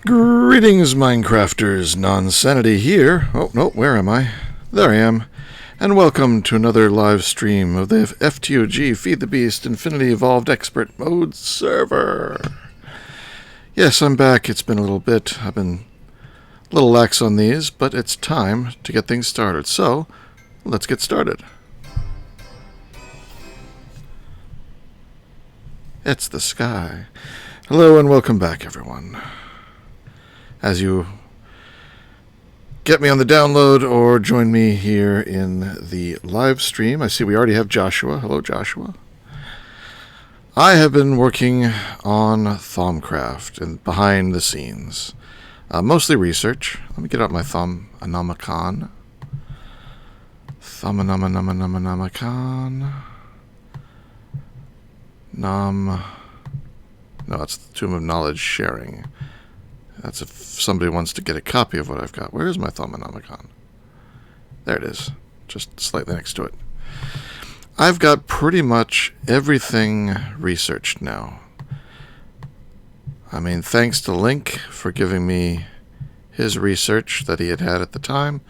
Greetings, Minecrafters. Nonsanity here. Oh, no, where am I? There I am. And welcome to another live stream of the FTOG Feed the Beast Infinity Evolved Expert Mode server. Yes, I'm back. It's been a little bit. I've been a little lax on these, but it's time to get things started. So, let's get started. It's the sky. Hello and welcome back, everyone. As you get me on the download or join me here in the live stream, I see we already have Joshua. Hello, Joshua. I have been working on Thaumcraft and behind the scenes. Mostly research. Let me get out my Thaumanomicon. Thaumanomicon. No, it's the Tomb of Knowledge Sharing. That's if somebody wants to get a copy of what I've got. Where is my Thaumanomicon? There it is. Just slightly next to it. I've got pretty much everything researched now. I mean, thanks to Link for giving me his research that he had at the time.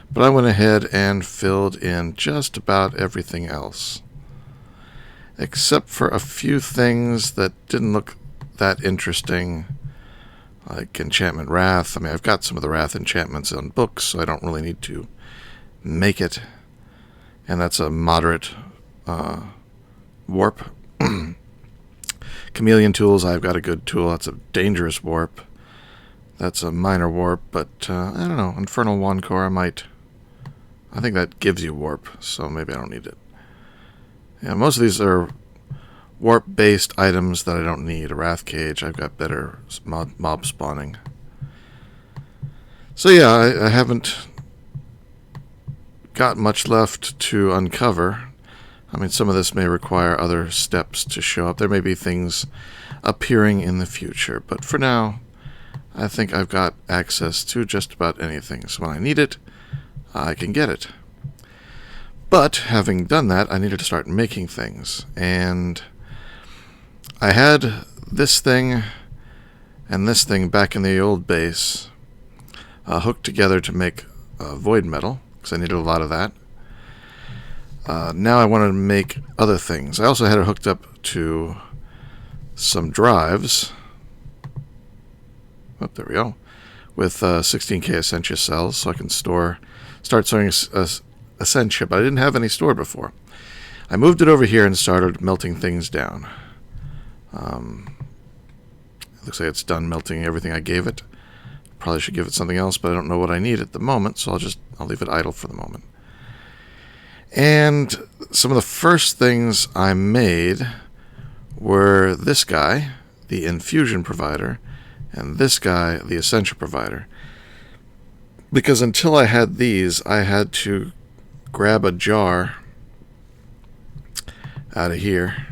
But I went ahead and filled in just about everything else. Except for a few things that didn't look that interesting. Like Enchantment Wrath. I mean, I've got some of the Wrath enchantments on books, so I don't really need to make it. And that's a moderate warp. Chameleon Tools, I've got a good tool. That's a dangerous warp. That's a minor warp, but I don't know. Infernal Wand Core, I think that gives you warp, so maybe I don't need it. Yeah, most of these are warp-based items that I don't need. A Wrath Cage, I've got better mob spawning. So yeah, I haven't got much left to uncover. I mean, some of this may require other steps to show up. There may be things appearing in the future, but for now, I think I've got access to just about anything. So when I need it, I can get it. But having done that, I needed to start making things, and I had this thing and this thing back in the old base hooked together to make void metal, because I needed a lot of that. Now I wanted to make other things. I also had it hooked up to some drives. Oh, there we go. With 16K Essentia cells, so I can start storing Essentia, but I didn't have any stored before. I moved it over here and started melting things down. It looks like it's done melting everything I gave it. Probably should give it something else, but I don't know what I need at the moment, so I'll leave it idle for the moment. And some of the first things I made were this guy, the infusion provider, and this guy, the Essentia provider. Because until I had these, I had to grab a jar out of here.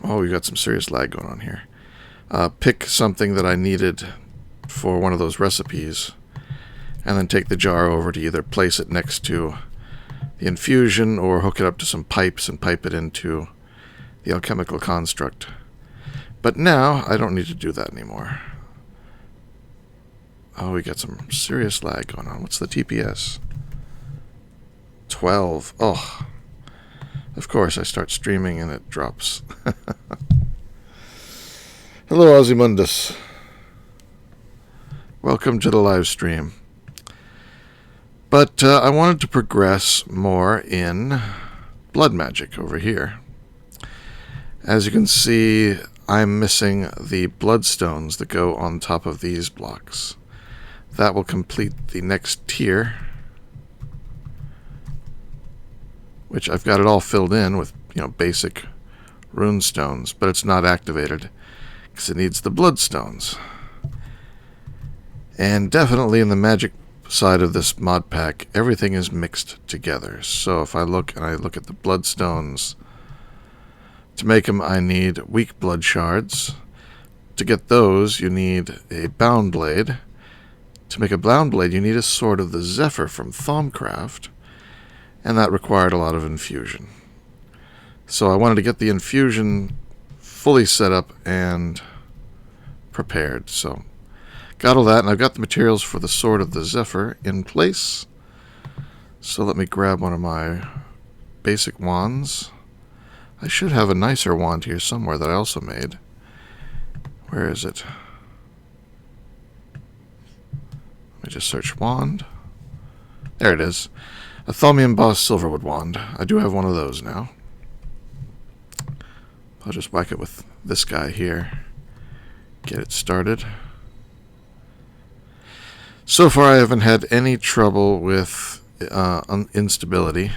Oh, we got some serious lag going on here. Pick something that I needed for one of those recipes, and then take the jar over to either place it next to the infusion or hook it up to some pipes and pipe it into the alchemical construct. But now, I don't need to do that anymore. Oh, we got some serious lag going on. What's the TPS? 12. Oh. Of course, I start streaming and it drops. Hello, Ozymundas. Welcome to the live stream. But I wanted to progress more in blood magic over here. As you can see, I'm missing the bloodstones that go on top of these blocks. That will complete the next tier, which I've got it all filled in with, basic rune stones, but it's not activated because it needs the bloodstones. And definitely in the magic side of this mod pack, everything is mixed together. So if I look at the bloodstones, to make them I need weak blood shards. To get those, you need a bound blade. To make a bound blade, you need a sword of the Zephyr from Thaumcraft, and that required a lot of infusion. So I wanted to get the infusion fully set up and prepared. So got all that, and I've got the materials for the Sword of the Zephyr in place. So let me grab one of my basic wands. I should have a nicer wand here somewhere that I also made. Where is it? Let me just search wand. There it is. A Thaumian embossed silverwood wand. I do have one of those now. I'll just whack it with this guy here. Get it started. So far I haven't had any trouble with instability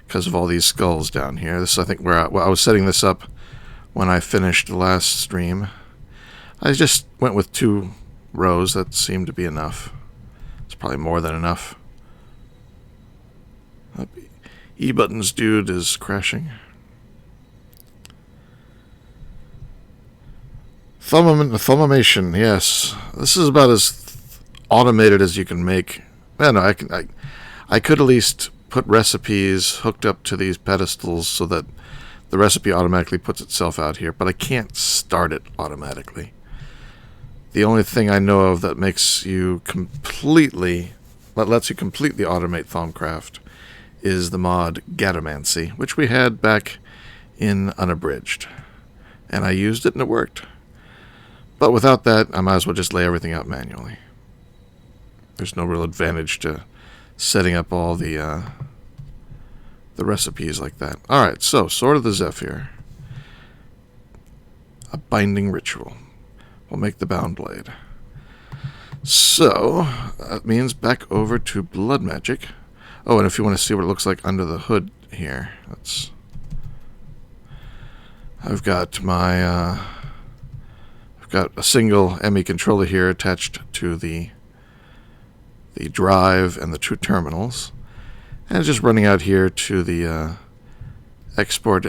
because of all these skulls down here. This is, I think, where I was setting this up when I finished the last stream. I just went with 2 rows. That seemed to be enough. It's probably more than enough. E-buttons dude is crashing. Thumbimation, yes. This is about as automated as you can make. I know, I could at least put recipes hooked up to these pedestals so that the recipe automatically puts itself out here, but I can't start it automatically. The only thing I know of that makes you lets you completely automate Thaumcraft is the mod Gatomancy, which we had back in Unabridged. And I used it and it worked. But without that, I might as well just lay everything out manually. There's no real advantage to setting up all the recipes like that. Alright, so Sword of the Zephyr. A binding ritual. We'll make the bound blade. So, that means back over to blood magic. Oh, and if you want to see what it looks like under the hood here, I've got my I've got a single ME controller here attached to the drive and the 2 terminals, and it's just running out here to the export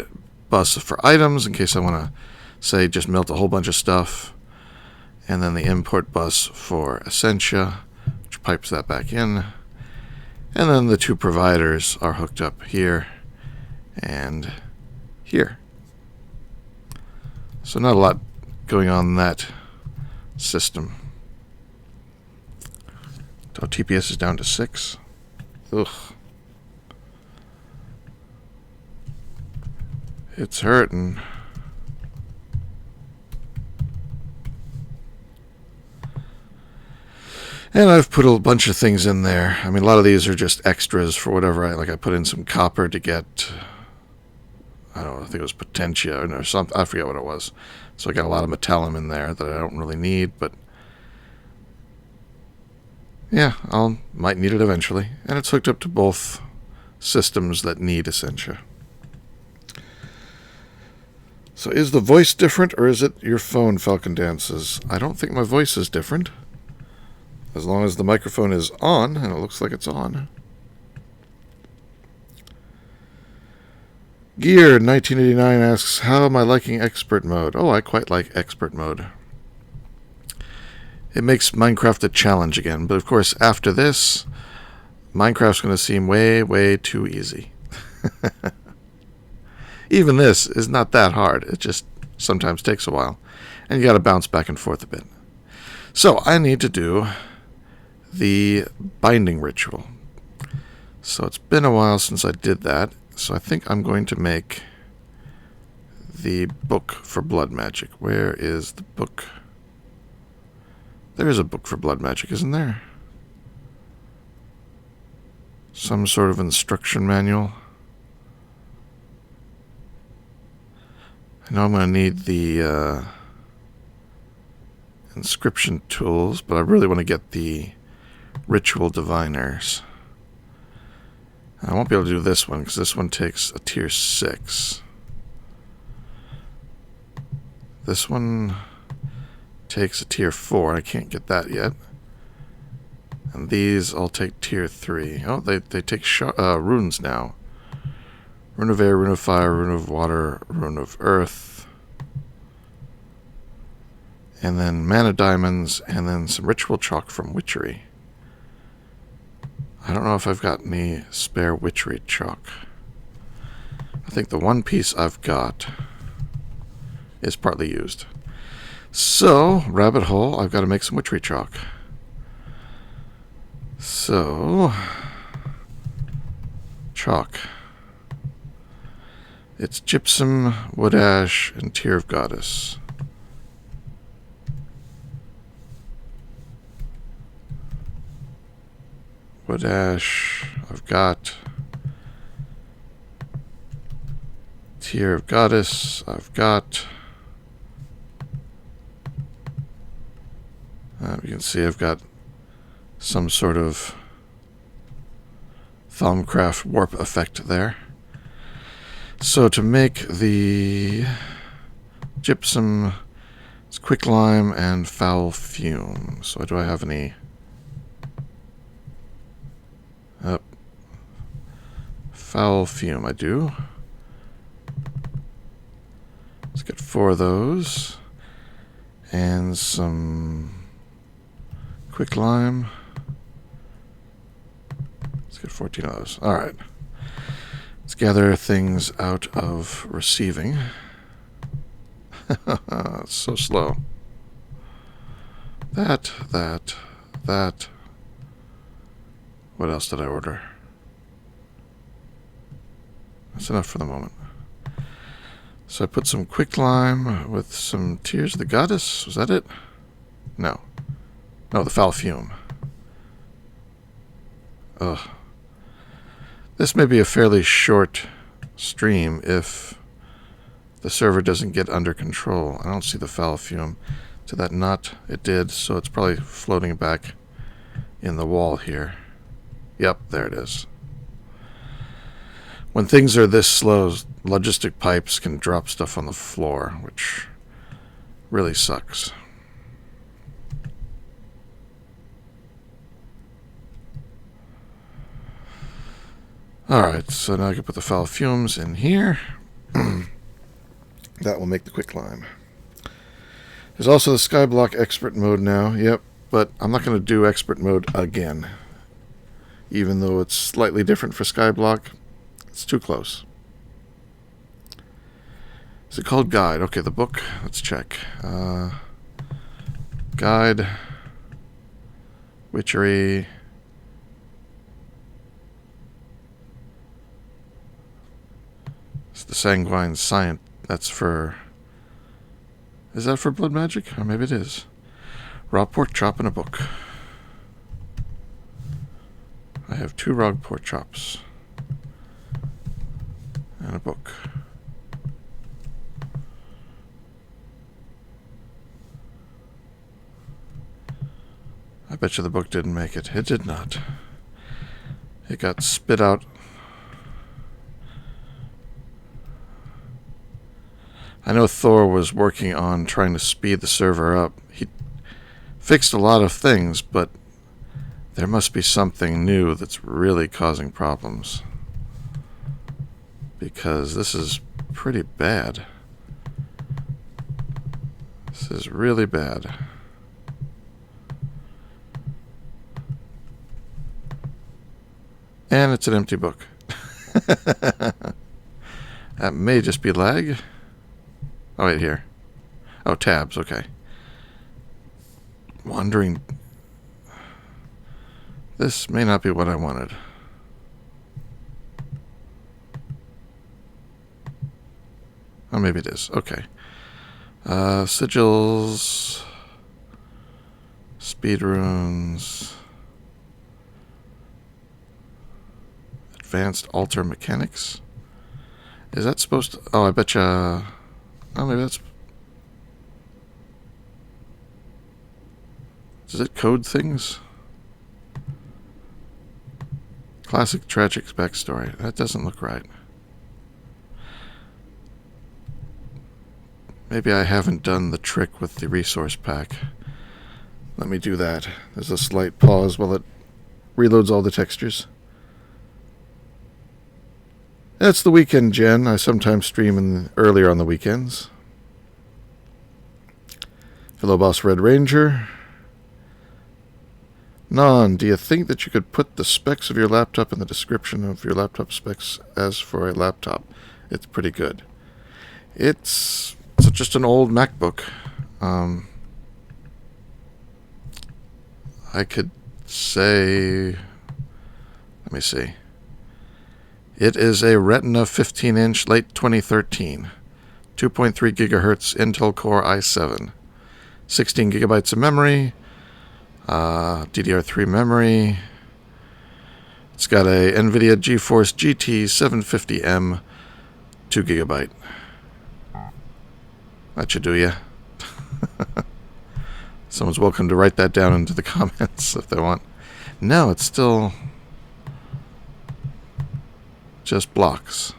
bus for items in case I want to, say, just melt a whole bunch of stuff, and then the import bus for Essentia, which pipes that back in. And then the 2 providers are hooked up here and here. So not a lot going on in that system. So TPS is down to 6. Ugh. It's hurting. And I've put a bunch of things in there. I mean, a lot of these are just extras for whatever. I put in some copper to get, I don't know, I think it was Potentia or something. I forget what it was. So I got a lot of metallum in there that I don't really need, but yeah, might need it eventually. And it's hooked up to both systems that need Essentia. So is the voice different, or is it your phone, Falcon Dances? I don't think my voice is different. As long as the microphone is on, and it looks like it's on. Gear 1989 asks, how am I liking expert mode? Oh, I quite like expert mode. It makes Minecraft a challenge again, but of course after this, Minecraft's going to seem way, way too easy. Even this is not that hard. It just sometimes takes a while, and you got to bounce back and forth a bit. So I need to do the binding ritual. So it's been a while since I did that, so I think I'm going to make the book for blood magic. Where is the book? There is a book for blood magic, isn't there? Some sort of instruction manual. I know I'm going to need the inscription tools, but I really want to get the ritual diviners. I won't be able to do this one because this one takes a tier 6. This one takes a tier 4. I can't get that yet. And these all take tier 3. Oh, they take runes now. Rune of air, rune of fire, rune of water, rune of earth. And then mana diamonds, and then some ritual chalk from witchery. I don't know if I've got any spare witchery chalk. I think the one piece I've got is partly used. So, rabbit hole, I've got to make some witchery chalk. So, chalk. It's gypsum, wood ash, and tear of goddess. Wood ash, I've got. Tear of goddess, I've got. You can see I've got some sort of Thaumcraft warp effect there. So to make the gypsum, it's quicklime and foul fume. So do I have any? Foul fume, I do. Let's get 4 of those. And some quicklime. Let's get 14 of those. Alright. Let's gather things out of receiving. It's so slow. That. What else did I order? That's enough for the moment. So I put some quicklime with some tears of the goddess. Was that it? No. No, the foul fume. Ugh. This may be a fairly short stream if the server doesn't get under control. I don't see the foul fume. To that knot, it did, so it's probably floating back in the wall here. Yep, there it is. When things are this slow, logistic pipes can drop stuff on the floor, which really sucks. Alright, so now I can put the foul fumes in here. That will make the quicklime. There's also the Skyblock expert mode now, yep, but I'm not going to do expert mode again. Even though it's slightly different for Skyblock, it's too close. Is it called Guide? Okay, the book. Let's check. Guide. Witchery. It's the Sanguine Science. That's for... Is that for blood magic? Or maybe it is. Raw pork chop in a book. I have 2 raw pork chops. And a book. I bet you the book didn't make it. It did not. It got spit out. I know Thor was working on trying to speed the server up. He fixed a lot of things, but there must be something new that's really causing problems. Because this is pretty bad. This is really bad. And it's an empty book. That may just be lag. Oh, wait, here. Oh, tabs, okay. Wandering. This may not be what I wanted. Oh, maybe it is. Okay. Sigils. Speed runes. Advanced altar mechanics. Is that supposed to... Oh, I betcha... Oh, maybe that's... Does it code things? Classic tragic backstory. That doesn't look right. Maybe I haven't done the trick with the resource pack. Let me do that. There's a slight pause while it reloads all the textures. That's the weekend, Jen. I sometimes stream earlier on the weekends. Hello, Boss Red Ranger. Non, do you think that you could put the specs of your laptop in the description of your laptop specs as for a laptop? It's pretty good. It's just an old MacBook. I could say, let me see. It is a Retina 15-inch late 2013, 2.3 gigahertz Intel Core i7, 16 gigabytes of memory, DDR3 memory. It's got a NVIDIA GeForce GT 750M, 2 gigabyte. That should do ya. Someone's welcome to write that down into the comments if they want. No, it's still just blocks.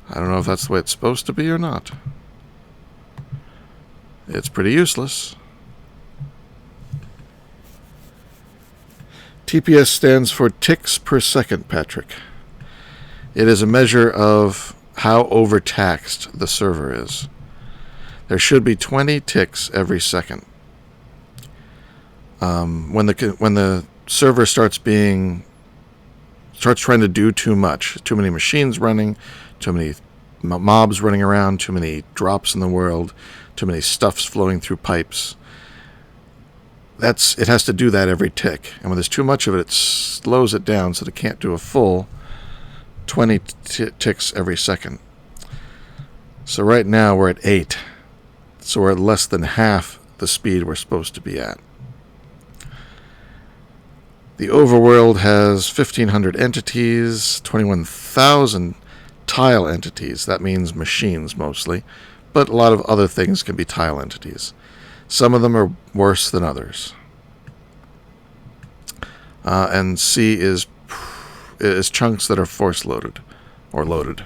I don't know if that's the way it's supposed to be or not. It's pretty useless. TPS stands for ticks per second, Patrick. It is a measure of how overtaxed the server is. There should be 20 ticks every second. When the server starts trying to do too much, too many machines running, too many mobs running around, too many drops in the world, too many stuffs flowing through pipes. It has to do that every tick. And when there's too much of it, it slows it down so that it can't do a full 20 ticks every second. So right now we're at 8. So we're at less than half the speed we're supposed to be at. The overworld has 1,500 entities, 21,000 tile entities. That means machines mostly, but a lot of other things can be tile entities. Some of them are worse than others. And C is chunks that are force loaded or loaded.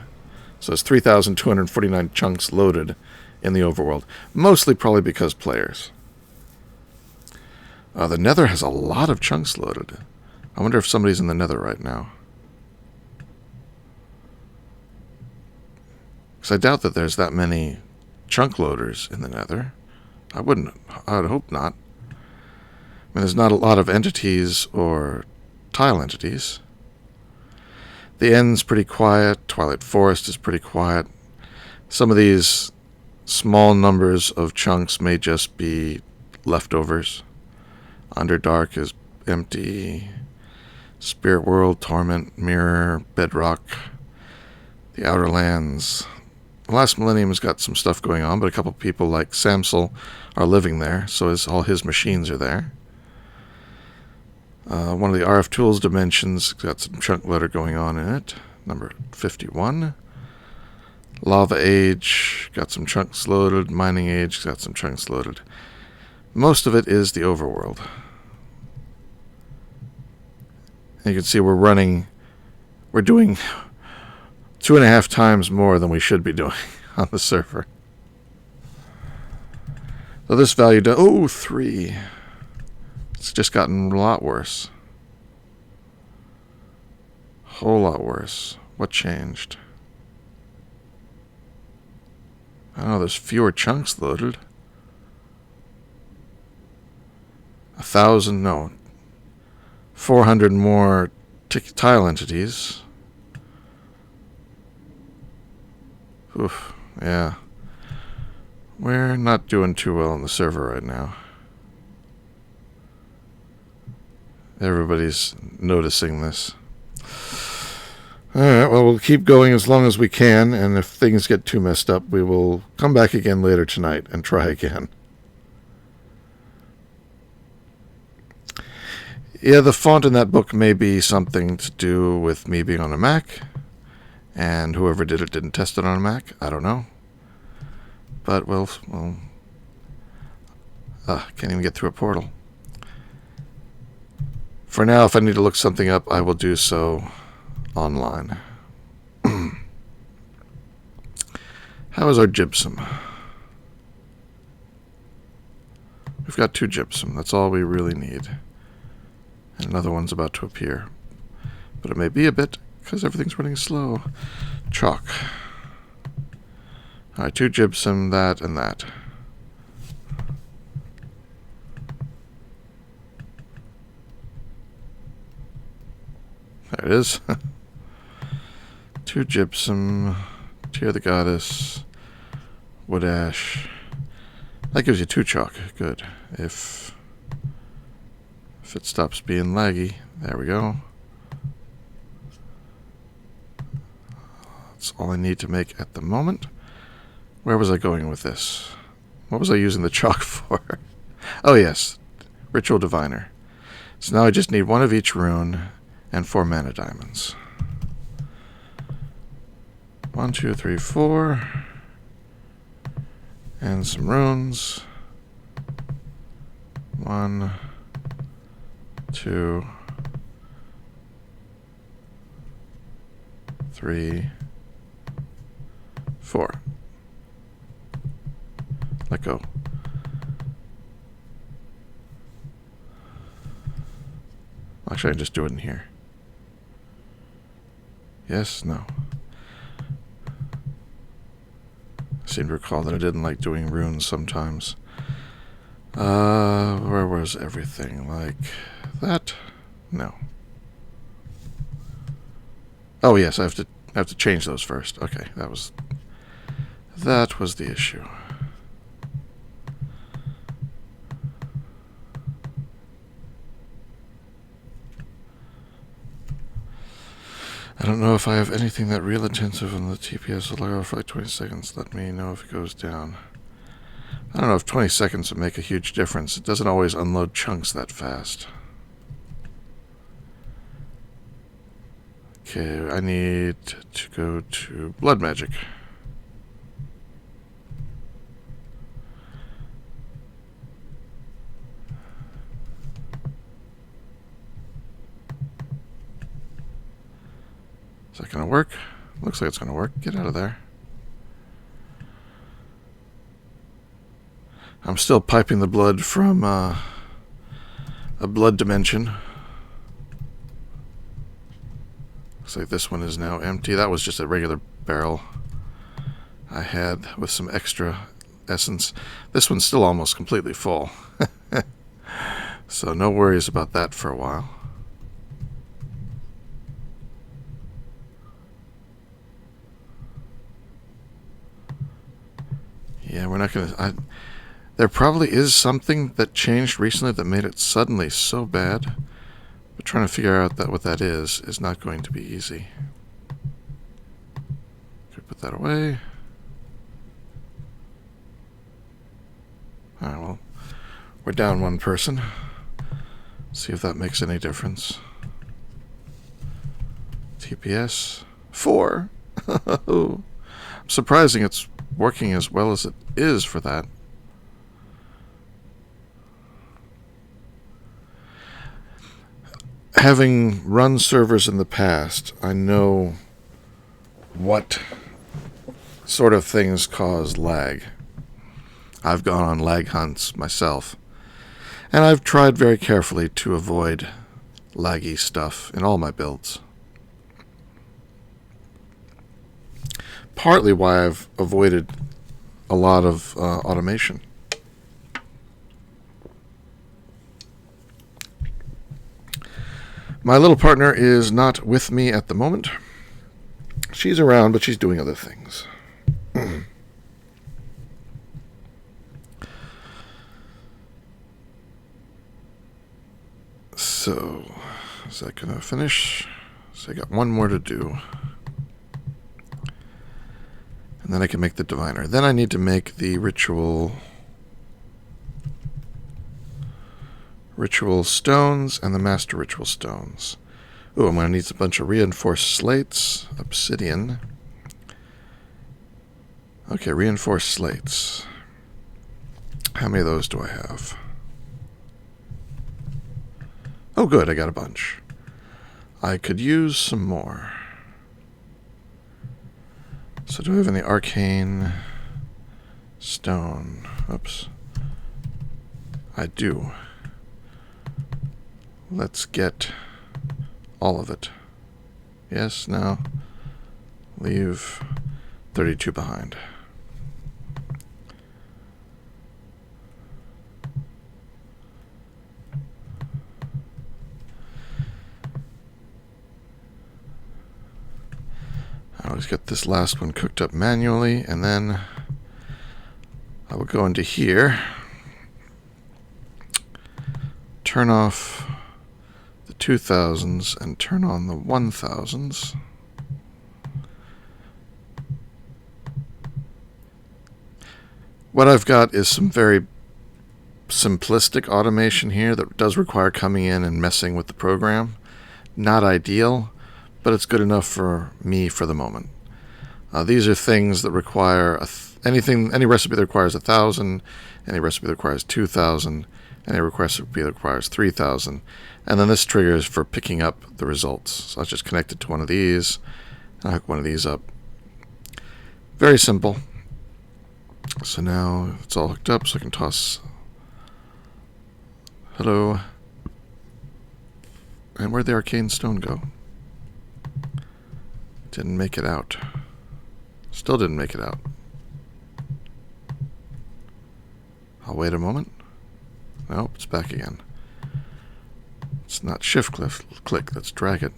So it's 3,249 chunks loaded in the overworld, mostly probably because players. The Nether has a lot of chunks loaded. I wonder if somebody's in the Nether right now. Because I doubt that there's that many chunk loaders in the Nether. I would hope not. I mean, there's not a lot of entities or tile entities. The End's pretty quiet. Twilight Forest is pretty quiet. Some of these small numbers of chunks may just be leftovers. Underdark is empty. Spirit World, Torment, Mirror, Bedrock, the Outer Lands. The Last Millennium has got some stuff going on, but a couple people like Samsel are living there, so all his machines are there. One of the RF Tools dimensions got some chunk loader going on in it. Number 51. Lava Age got some chunks loaded. Mining Age got some chunks loaded. Most of it is the overworld. And you can see we're doing 2.5 times more than we should be doing on the server. So this value, 3. It's just gotten a lot worse. Whole lot worse. What changed? I don't know, there's fewer chunks loaded. 400 more tile entities. Oof, yeah. We're not doing too well on the server right now. Everybody's noticing this. Alright, well, we'll keep going as long as we can, and if things get too messed up, we will come back again later tonight and try again. Yeah, the font in that book may be something to do with me being on a Mac, and whoever did it didn't test it on a Mac. I don't know. But, can't even get through a portal. For now, if I need to look something up, I will do so online. How is our gypsum? We've got 2 gypsum. That's all we really need. And another one's about to appear. But it may be a bit, because everything's running slow. Chalk. Alright, 2 gypsum, that, and that. There it is. 2 gypsum, Tear the Goddess, wood ash, That gives you 2 chalk. Good. If it stops being laggy, there we go. That's all I need to make at the moment. Where was I going with this? What was I using the chalk for? Oh yes, Ritual Diviner. So now I just need 1 of each rune and 4 mana diamonds. 1, 2, 3, 4. And some runes. 1, 2, 3, 4. Let go. Actually, I can just do it in here. Yes, no. I seem to recall that I didn't like doing runes sometimes. Where was everything? Like that? No. Oh yes, I have to change those first. Okay, that was the issue. I don't know if I have anything that real intensive on the TPS will allow for like 20 seconds. Let me know if it goes down. I don't know if 20 seconds would make a huge difference. It doesn't always unload chunks that fast. Okay, I need to go to Blood Magic. Is that going to work? Looks like it's going to work. Get out of there. I'm still piping the blood from a blood dimension. Looks like this one is now empty. That was just a regular barrel I had with some extra essence. This one's still almost completely full. So no worries about that for a while. Yeah, we're not going to... There probably is something that changed recently that made it suddenly so bad. But trying to figure out what that is not going to be easy. Could put that away. Alright, well, we're down 1 person. See if that makes any difference. TPS 4. I'm surprising it's working as well as it is for that. Having run servers in the past, I know what sort of things cause lag. I've gone on lag hunts myself, and I've tried very carefully to avoid laggy stuff in all my builds. Partly why I've avoided a lot of automation. My little partner is not with me at the moment. She's around, but she's doing other things. So, is that going to finish? So I got 1 more to do. And then I can make the diviner. Then I need to make the ritual stones and the master ritual stones. Ooh, I'm going to need a bunch of reinforced slates, obsidian. Okay, reinforced slates. How many of those do I have? Oh, good, I got a bunch. I could use some more. So do I have any arcane stone? Oops. I do. Let's get all of it. Yes, no. Leave 32 behind. I always get this last one cooked up manually, and then I will go into here, turn off the 2000s and turn on the 1000s. What I've got is some very simplistic automation here that does require coming in and messing with the program. Not ideal, but it's good enough for me for the moment. These are things that require any recipe that requires 1,000, any recipe that requires 2,000, any recipe that requires 3,000, and then this trigger is for picking up the results. So I just connect it to one of these, and I hook one of these up. Very simple. So now it's all hooked up, so I can toss. Hello. And where'd the arcane stone go? Didn't make it out. Still didn't make it out. I'll wait a moment. Nope, it's back again. It's not shift click, let's drag it.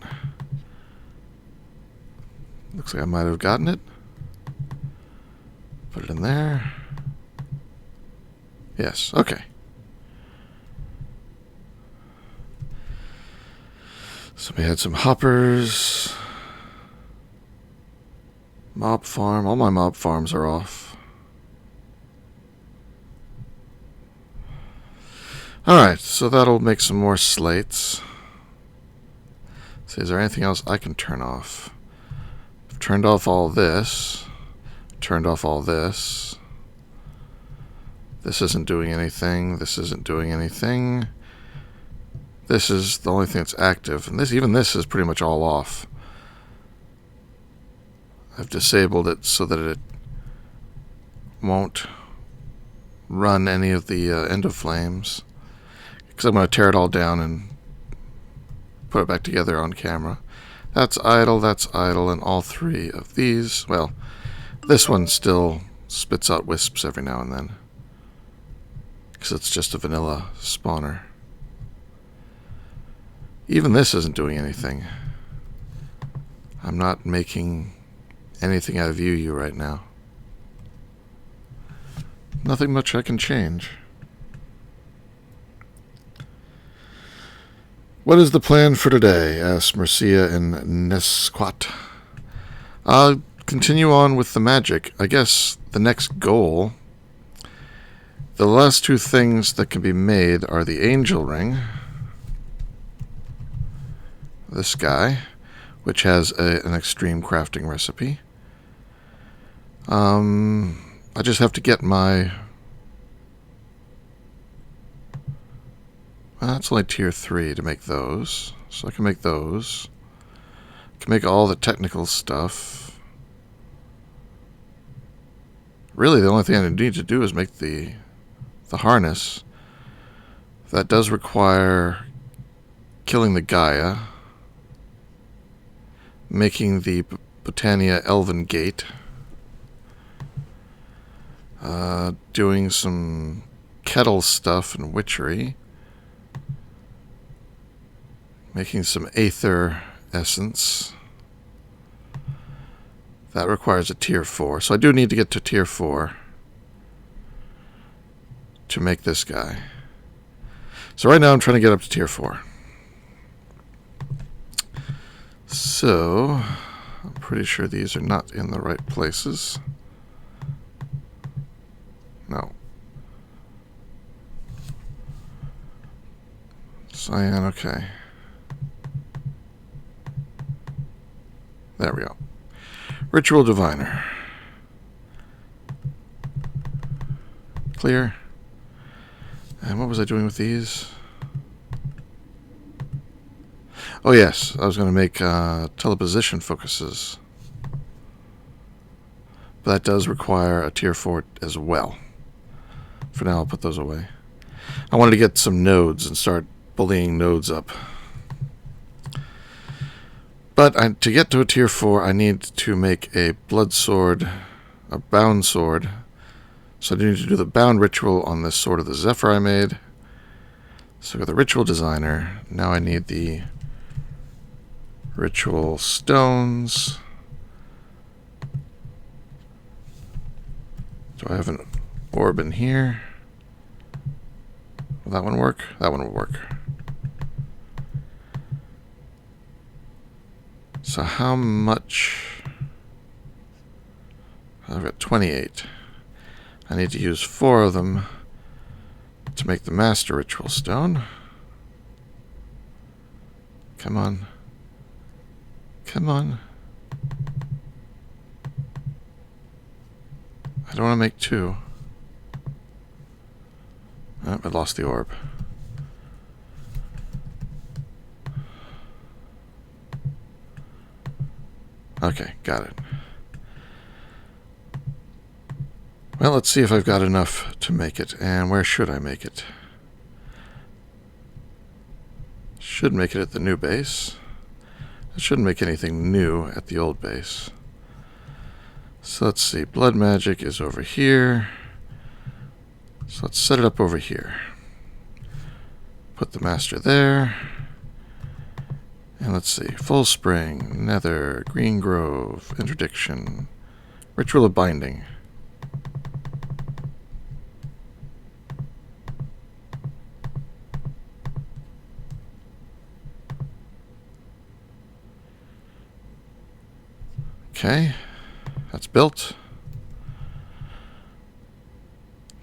Looks like I might have gotten it. Put it in there. Yes, okay. So we had some hoppers. Mob farm. All my mob farms are off. Alright, so that'll make some more slates. So is there anything else I can turn off? I've turned off all this. Turned off all this. This isn't doing anything. This isn't doing anything. This is the only thing that's active. And even this is pretty much all off. I've disabled it so that it won't run any of the end of flames, because I'm going to tear it all down and put it back together on camera. That's idle, and all three of these, well, this one still spits out wisps every now and then, because it's just a vanilla spawner. Even this isn't doing anything. I'm not making anything out of UU right now. Nothing much I can change. What is the plan for today? Asked Mercia in Nesquat. Continue on with the magic. I guess the next goal. The last two things that can be made are the angel ring. This guy, which has an extreme crafting recipe. I just have to get my... That's only tier 3 to make those. So I can make those. I can make all the technical stuff. Really, the only thing I need to do is make the harness. That does require killing the Gaia. Making the Botania Elven Gate. Doing some kettle stuff and witchery. Making some Aether Essence. That requires a tier 4. So I do need to get to tier 4 to make this guy. So right now I'm trying to get up to tier 4. So I'm pretty sure these are not in the right places. No. Cyan, okay. There we go. Ritual Diviner. Clear. And what was I doing with these? Oh yes, I was going to make teleposition focuses. But that does require a tier 4 as well. For now, I'll put those away. I wanted to get some nodes and start bullying nodes up. But to get to a tier 4, I need to make a blood sword, a bound sword. So I need to do the bound ritual on this sword of the Zephyr I made. So I got the ritual designer. Now I need the ritual stones. Do I have an orb in here. Will that one work? That one will work. So how much? I've got 28. I need to use 4 of them to make the Master Ritual Stone. Come on. Come on. I don't want to make 2. Oh, I lost the orb. Okay, got it. Well, let's see if I've got enough to make it. And where should I make it? Should make it at the new base. I shouldn't make anything new at the old base. So let's see. Blood magic is over here. So let's set it up over here. Put the master there. And let's see. Full Spring, Nether, Green Grove, Interdiction, Ritual of Binding. Okay, that's built.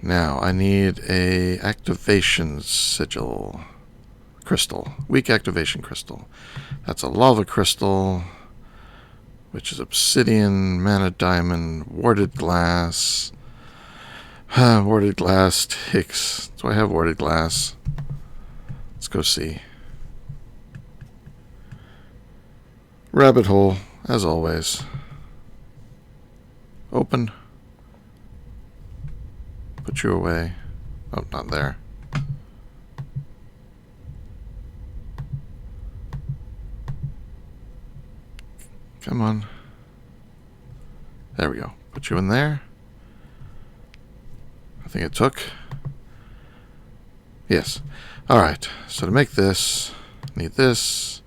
Now I need a activation sigil crystal, weak activation crystal. That's a lava crystal, which is obsidian, mana diamond, warded glass. Warded glass takes. Do I have warded glass? Let's go see. Rabbit hole, as always. Open. Put you away. Oh, not there. Come on. There we go. Put you in there. I think it took. Yes. Alright. So to make this, need this.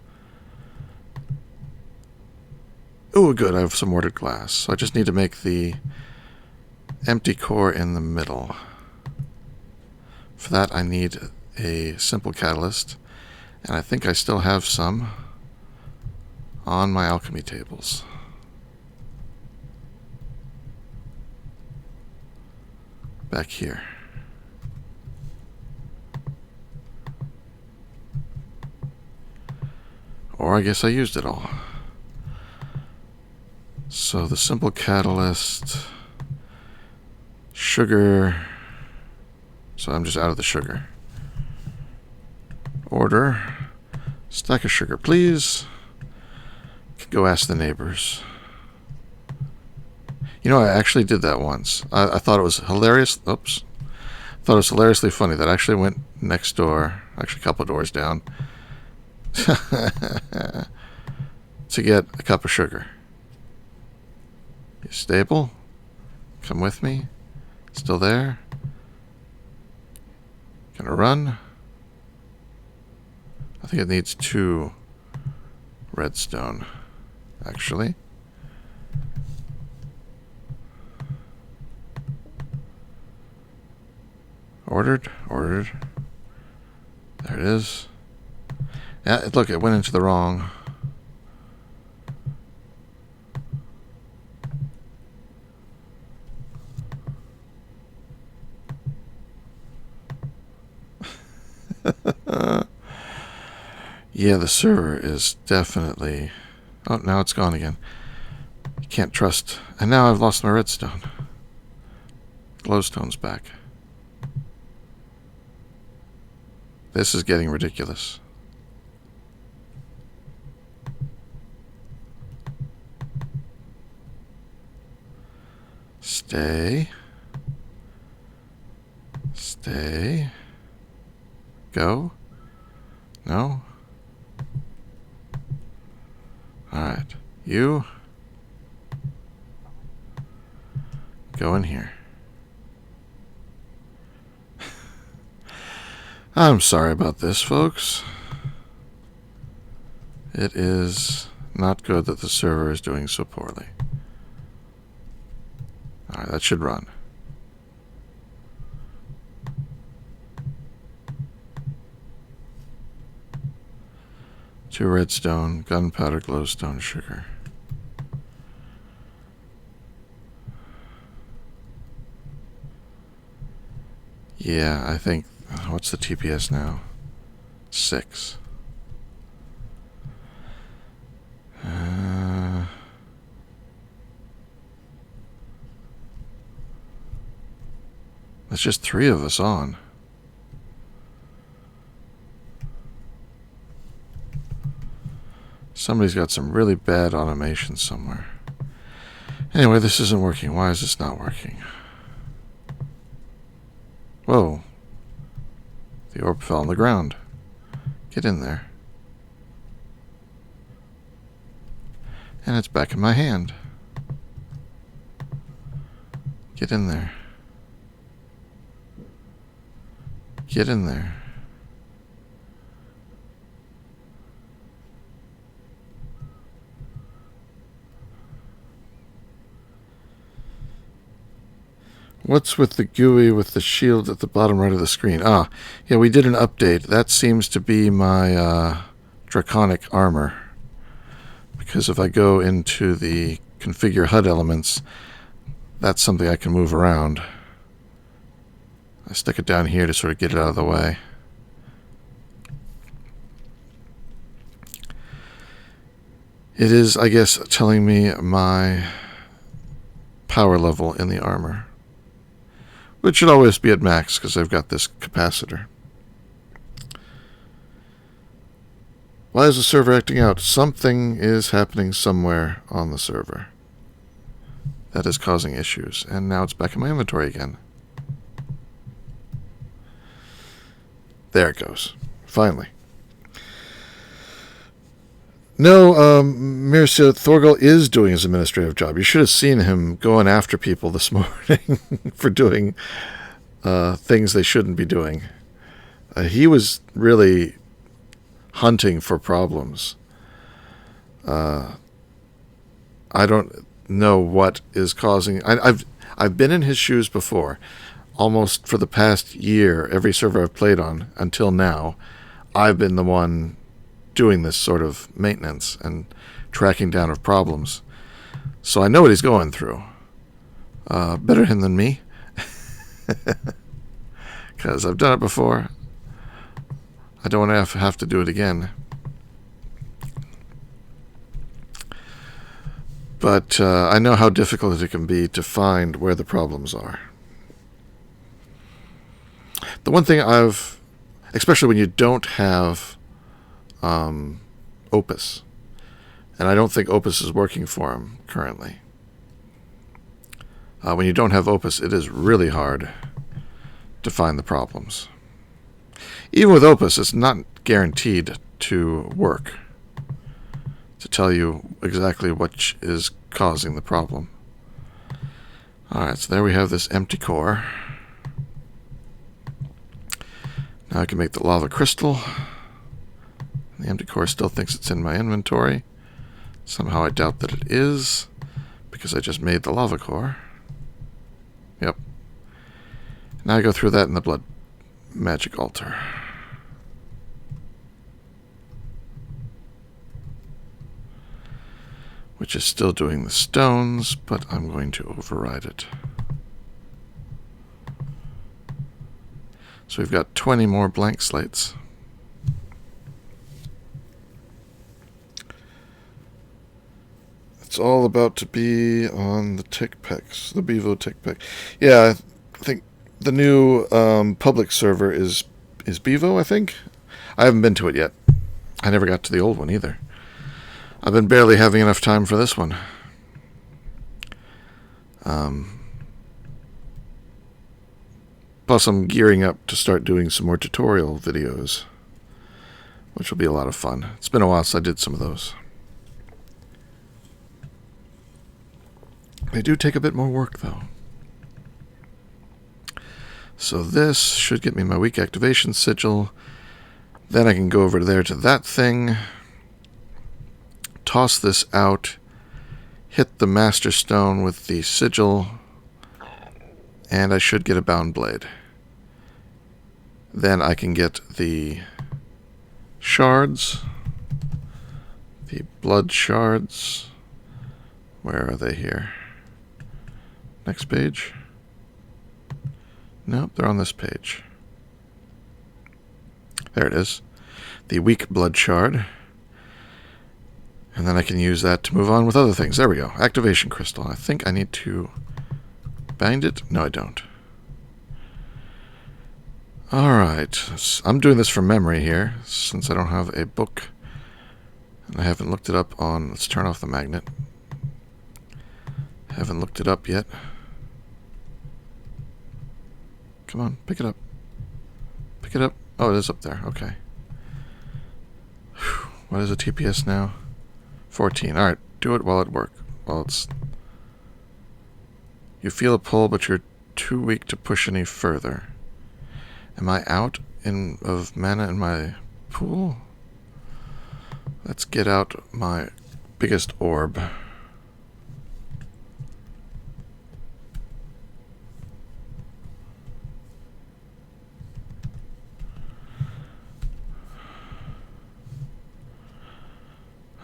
Oh, good. I have some warded glass. So I just need to make the empty core in the middle. For that, I need a simple catalyst. And I think I still have some on my alchemy tables. Back here. Or I guess I used it all. So the simple catalyst, sugar, so I'm just out of the sugar. Order, stack of sugar please. Can go ask the neighbors. You know, I actually did that once. I thought it was hilarious. Oops. I thought it was hilariously funny that I actually went next door, actually a couple doors down, to get a cup of sugar. You stable? Come with me? Still there? Gonna run? I think it needs 2 redstone, actually. Ordered. There it is. Yeah, look, it went into the wrong. Yeah, the server is definitely... Oh, now it's gone again. You can't trust... And now I've lost my redstone. Glowstone's back. This is getting ridiculous. Stay. Stay. Go. No. Alright. You. Go in here. I'm sorry about this, folks. It is not good that the server is doing so poorly. Alright, that should run. 2 redstone, gunpowder, glowstone, sugar. Yeah, I think... What's the TPS now? 6. There's just 3 of us on. Somebody's got some really bad automation somewhere. Anyway, this isn't working. Why is this not working? Whoa. The orb fell on the ground. Get in there. And it's back in my hand. Get in there. Get in there. What's with the GUI with the shield at the bottom right of the screen? Ah, yeah, we did an update. That seems to be my draconic armor. Because if I go into the configure HUD elements, that's something I can move around. I stick it down here to sort of get it out of the way. It is, I guess, telling me my power level in the armor. Which should always be at max because I've got this capacitor. Why is the server acting out? Something is happening somewhere on the server that is causing issues. And now it's back in my inventory again. There it goes. Finally. No, Mircea Thorgal is doing his administrative job. You should have seen him going after people this morning for doing things they shouldn't be doing. He was really hunting for problems. I don't know what is causing... I've been in his shoes before. Almost for the past year, every server I've played on until now, I've been the one doing this sort of maintenance and tracking down of problems. So I know what he's going through. Better him than me. Because I've done it before. I don't want to have to do it again. But I know how difficult it can be to find where the problems are. The one thing especially when you don't have Opus, and I don't think Opus is working for him currently. When you don't have Opus, it is really hard to find the problems. Even with Opus, it's not guaranteed to work, to tell you exactly what is causing the problem. Alright, so there we have this empty core. Now I can make the lava crystal. The empty core still thinks it's in my inventory. Somehow I doubt that it is, because I just made the lava core. Yep. Now I go through that in the blood magic altar. Which is still doing the stones, but I'm going to override it. So we've got 20 more blank slates. It's all about to be on the TickPex, the Bevo TickPex. Yeah, I think the new public server is Bevo, I think. I haven't been to it yet. I never got to the old one either. I've been barely having enough time for this one. Plus, I'm gearing up to start doing some more tutorial videos, which will be a lot of fun. It's been a while since I did some of those. They do take a bit more work, though. So this should get me my weak activation sigil. Then I can go over there to that thing, toss this out, hit the master stone with the sigil, and I should get a bound blade. Then I can get the shards, The blood shards. Where are they here? Next page? Nope, they're on this page. There it is. The weak blood shard. And then I can use that to move on with other things. There we go. Activation crystal. I think I need to bind it. No, I don't. Alright. I'm doing this from memory here, since I don't have a book. And I haven't looked it up on... Let's turn off the magnet. Haven't looked it up yet. Come on, pick it up. Pick it up. Oh, it is up there. Okay. Whew. What is a TPS now? 14. Alright, do it while it works. While it's... You feel a pull, but you're too weak to push any further. Am I out of mana in my pool? Let's get out my biggest orb.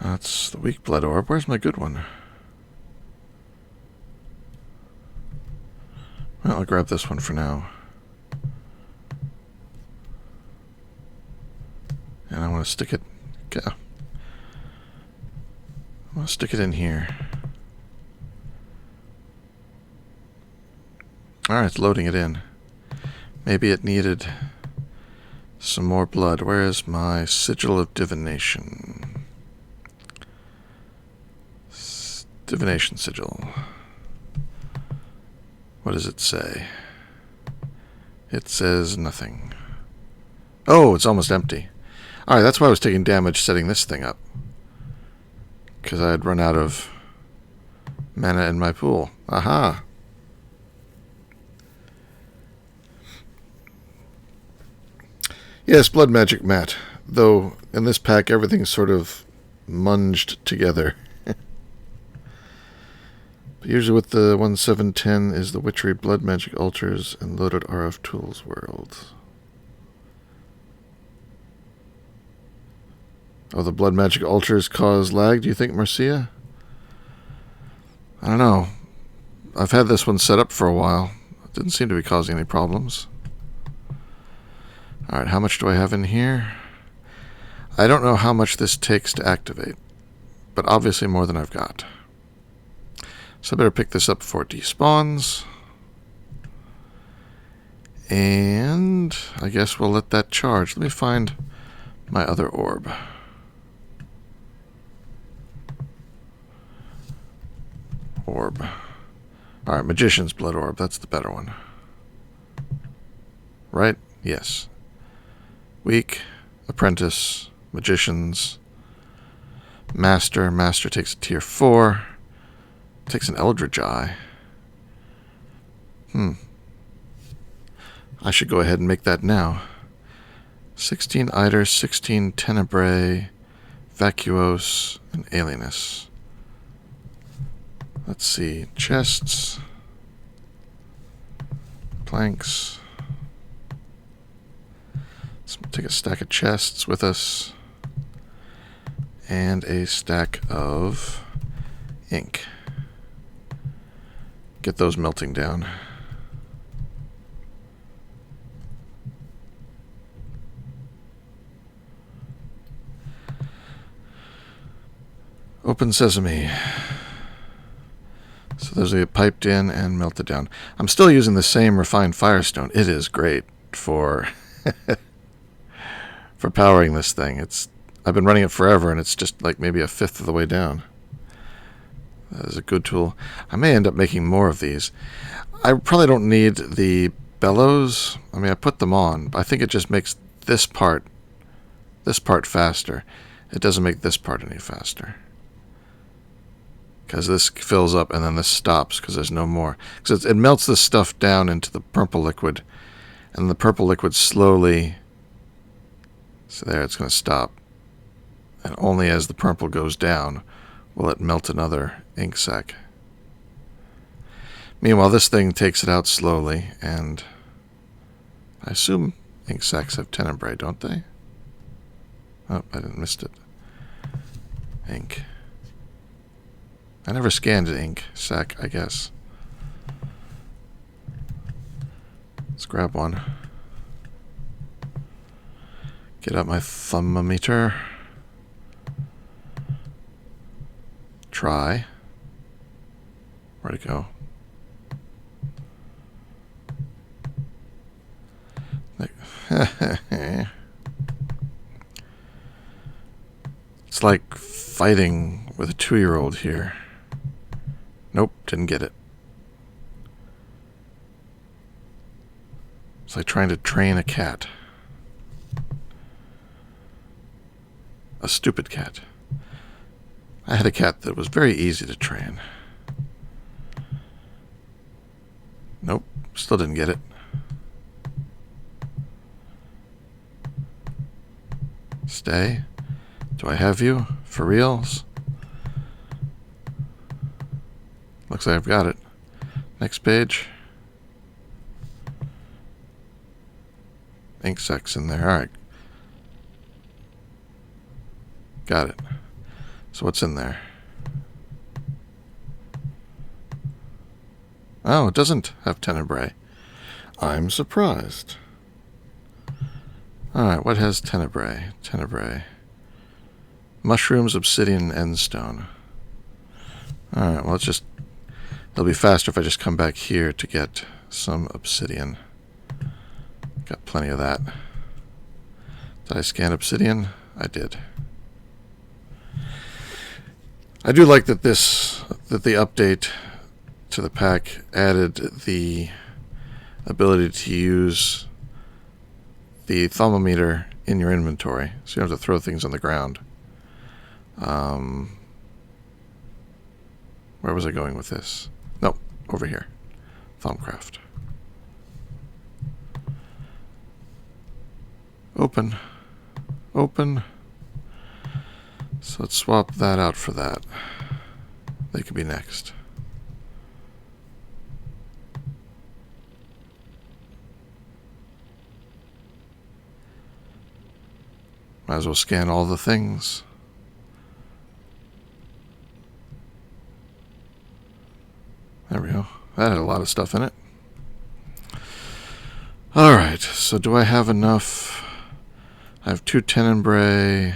That's the weak blood orb. Where's my good one? Well, I'll grab this one for now. And I want to stick it... I want to stick it in here. Alright, it's loading it in. Maybe it needed some more blood. Where is my Sigil of Divination? Divination Sigil. What does it say? It says nothing. Oh, it's almost empty. Alright, that's why I was taking damage setting this thing up. Because I had run out of mana in my pool. Aha! Yes, blood magic mat. Though, in this pack, everything's sort of munged together. But usually with the 1710 is the Witchery Blood Magic Altars and Loaded RF Tools World. Oh, the Blood Magic Altars cause lag, do you think, Marcia? I don't know. I've had this one set up for a while. It didn't seem to be causing any problems. Alright, how much do I have in here? I don't know how much this takes to activate, but obviously more than I've got. So I better pick this up before it despawns. And I guess we'll let that charge. Let me find my other orb. Alright, Magician's Blood Orb. That's the better one. Right? Yes. Weak, Apprentice, Magicians, Master. Master takes a tier 4. Takes an Eldritch Eye. I should go ahead and make that now. 16 Eider, 16 Tenebrae, Vacuos, and Alienus. Let's see. Chests. Planks. Let's take a stack of chests with us. And a stack of ink. Get those melting down. Open sesame. So those get piped in and melted down. I'm still using the same refined firestone. It is great for for powering this thing. I've been running it forever, and it's just like maybe a fifth of the way down. That is a good tool. I may end up making more of these. I probably don't need the bellows. I mean, I put them on, but I think it just makes this part faster. It doesn't make this part any faster. Because this fills up and then this stops because there's no more. Because it melts this stuff down into the purple liquid, and the purple liquid slowly... So there, it's going to stop. And only as the purple goes down will it melt another ink sac. Meanwhile, this thing takes it out slowly, and I assume ink sacs have tenebrae, don't they? Oh, I didn't miss it. Ink. I never scanned ink. Sec, I guess. Let's grab one. Get out my thermometer. Try. Where'd it go? It's like fighting with a 2-year-old here. Nope, didn't get it. It's like trying to train a cat. A stupid cat. I had a cat that was very easy to train. Nope, still didn't get it. Stay. Do I have you? For reals? Looks like I've got it. Next page. Ink sacs in there. Alright. Got it. So what's in there? Oh, it doesn't have tenebrae. I'm surprised. Alright, what has tenebrae? Tenebrae. Mushrooms, obsidian, endstone. Alright, well, it'll be faster if I just come back here to get some obsidian. Got plenty of that. Did I scan obsidian? I did. I do like that the update to the pack added the ability to use the thermometer in your inventory, so you don't have to throw things on the ground. Where was I going with this? Nope, over here. Thermcraft. Open. Open. So let's swap that out for that. They could be next. Might as well scan all the things. There we go. That had a lot of stuff in it. Alright, so do I have enough? I have 2 tenebrae.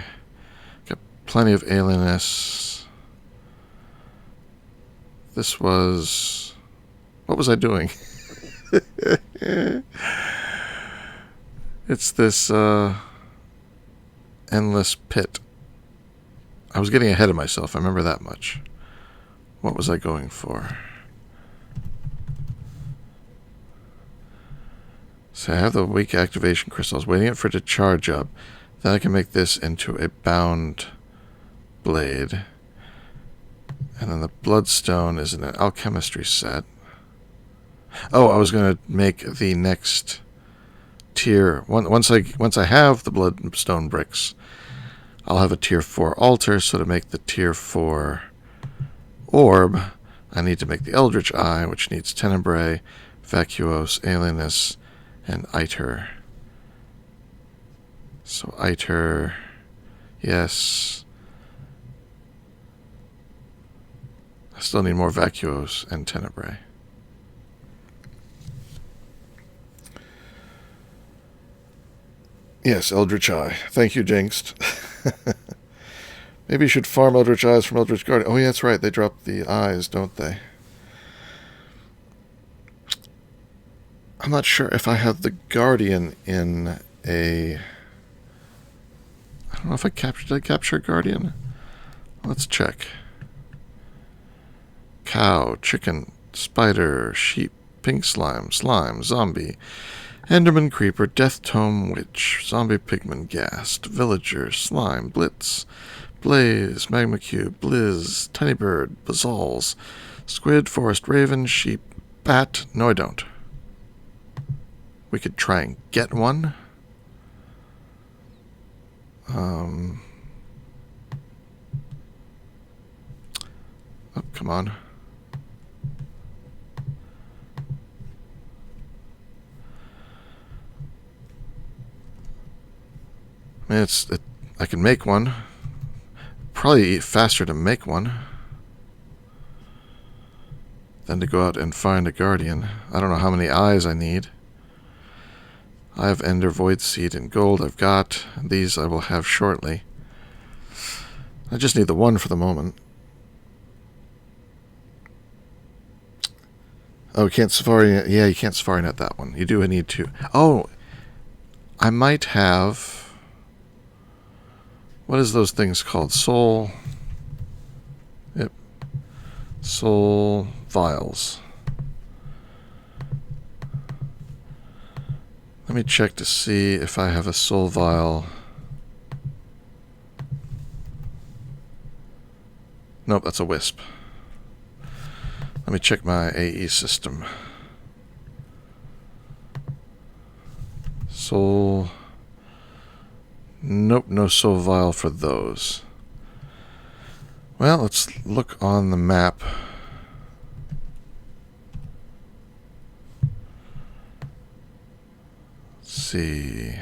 Got plenty of alienness. This was... What was I doing? It's this endless pit. I was getting ahead of myself, I remember that much. What was I going for? So I have the weak activation crystals, waiting for it to charge up. Then I can make this into a bound blade. And then the bloodstone is in an alchemistry set. Oh, I was going to make the next tier. Once I have the bloodstone bricks, I'll have a tier 4 altar. So to make the tier 4 orb, I need to make the Eldritch Eye, which needs tenebrae, vacuos, alienness, and iter. So iter, yes. I still need more vacuos and tenebrae. Yes, Eldritch Eye. Thank you, Jinxed. Maybe you should farm Eldritch Eyes from Eldritch Guardian. Oh, yeah, that's right. They drop the eyes, don't they? I'm not sure if I have the Guardian in a... I don't know if did I capture Guardian? Let's check. Cow, chicken, spider, sheep, pink slime, zombie, enderman creeper, death tome witch, zombie pigman ghast, villager, slime, blitz, blaze, magma cube, blizz, tiny bird, basalls, squid, forest raven, sheep, bat. No, I don't. We could try and get one. Oh, come on. I mean, I can make one. probably faster to make one than to go out and find a guardian. I don't know how many eyes I need. I have Ender, Void Seed, and Gold. I've got. These I will have shortly. I just need the one for the moment. Oh, can't Safari... Yeah, you can't Safari Net that one. You do need to... Oh! I might have... What is those things called? Soul... Yep. Soul Vials. Let me check to see if I have a Soul Vial. Nope, that's a Wisp. Let me check my AE system. Soul... Nope, no Soul Vial for those. Well, let's look on the map. Let's see...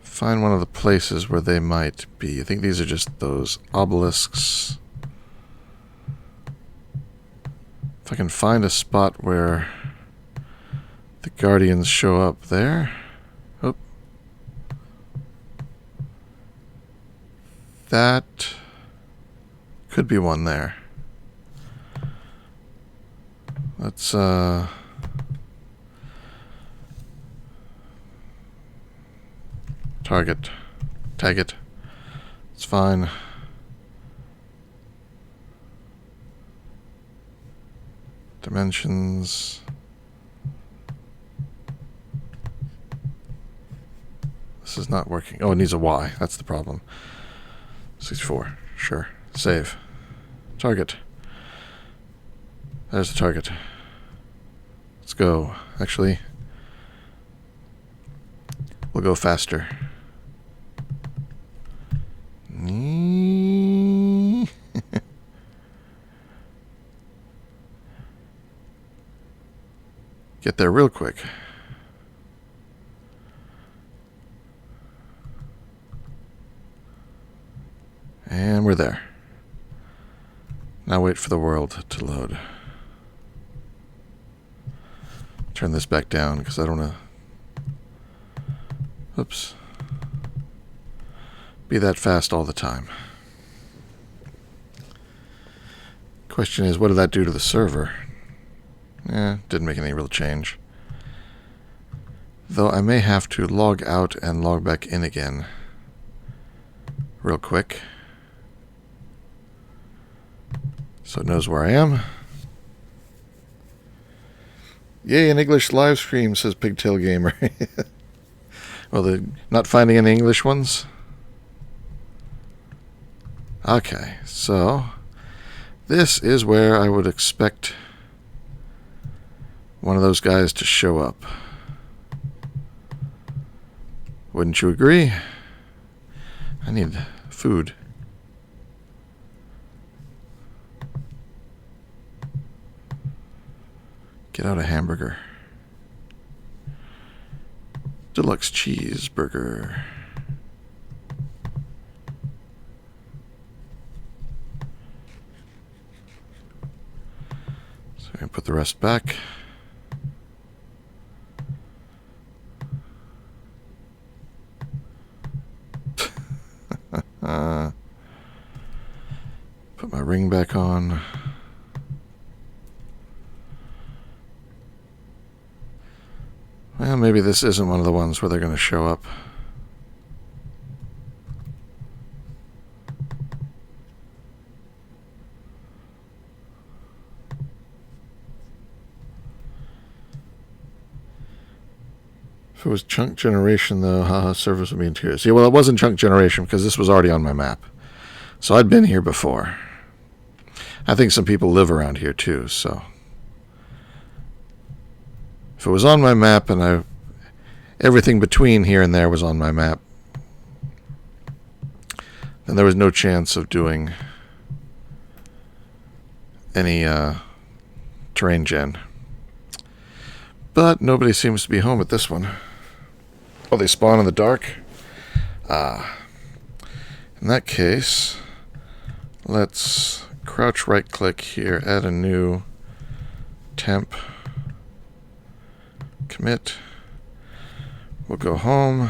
Find one of the places where they might be. I think these are just those obelisks. If I can find a spot where the Guardians show up there. Oh. That could be one there. Let's target. Tag it. It's fine. Dimensions. This is not working. Oh, it needs a Y. That's the problem. 64. Sure. Save. Target. There's the target. Let's go. Actually, we'll go faster. Get there real quick. And we're there. Now wait for the world to load. Turn this back down because I don't want to... Oops. Be that fast all the time. Question is, what did that do to the server? Didn't make any real change. Though I may have to log out and log back in again real quick, so it knows where I am. Yay, an English live stream, says Pigtail Gamer. Well, they're not finding any English ones? Okay, so this is where I would expect one of those guys to show up. Wouldn't you agree? I need food. Get out a hamburger. Deluxe cheeseburger. So I can put the rest back. Put my ring back on. Well, maybe this isn't one of the ones where they're going to show up. If it was chunk generation, though, servers would be in tears. Yeah, well, it wasn't chunk generation because this was already on my map. So I'd been here before. I think some people live around here too, so... If it was on my map and everything between here and there was on my map, then there was no chance of doing any terrain gen. But nobody seems to be home at this one. Oh, they spawn in the dark? In that case, let's crouch right click here, add a new temp, commit. We'll go home.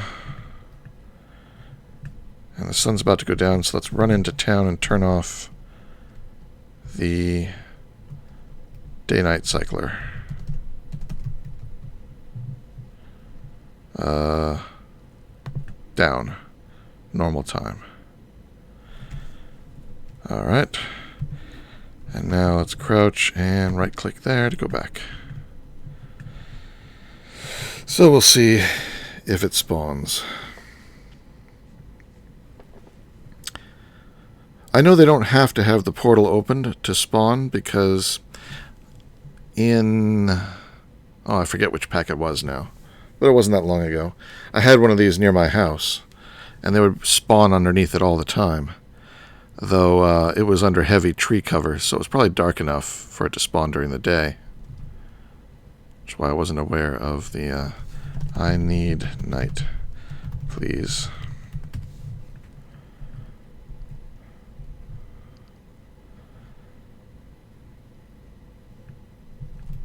And the sun's about to go down, so let's run into town and turn off the day-night cycler. Down. Normal time. Alright. And now let's crouch and right-click there to go back. So we'll see if it spawns. I know they don't have to have the portal opened to spawn because in... Oh, I forget which pack it was now. But it wasn't that long ago. I had one of these near my house, and they would spawn underneath it all the time. Though it was under heavy tree cover, so it was probably dark enough for it to spawn during the day. Which is why I wasn't aware of the I need night, please.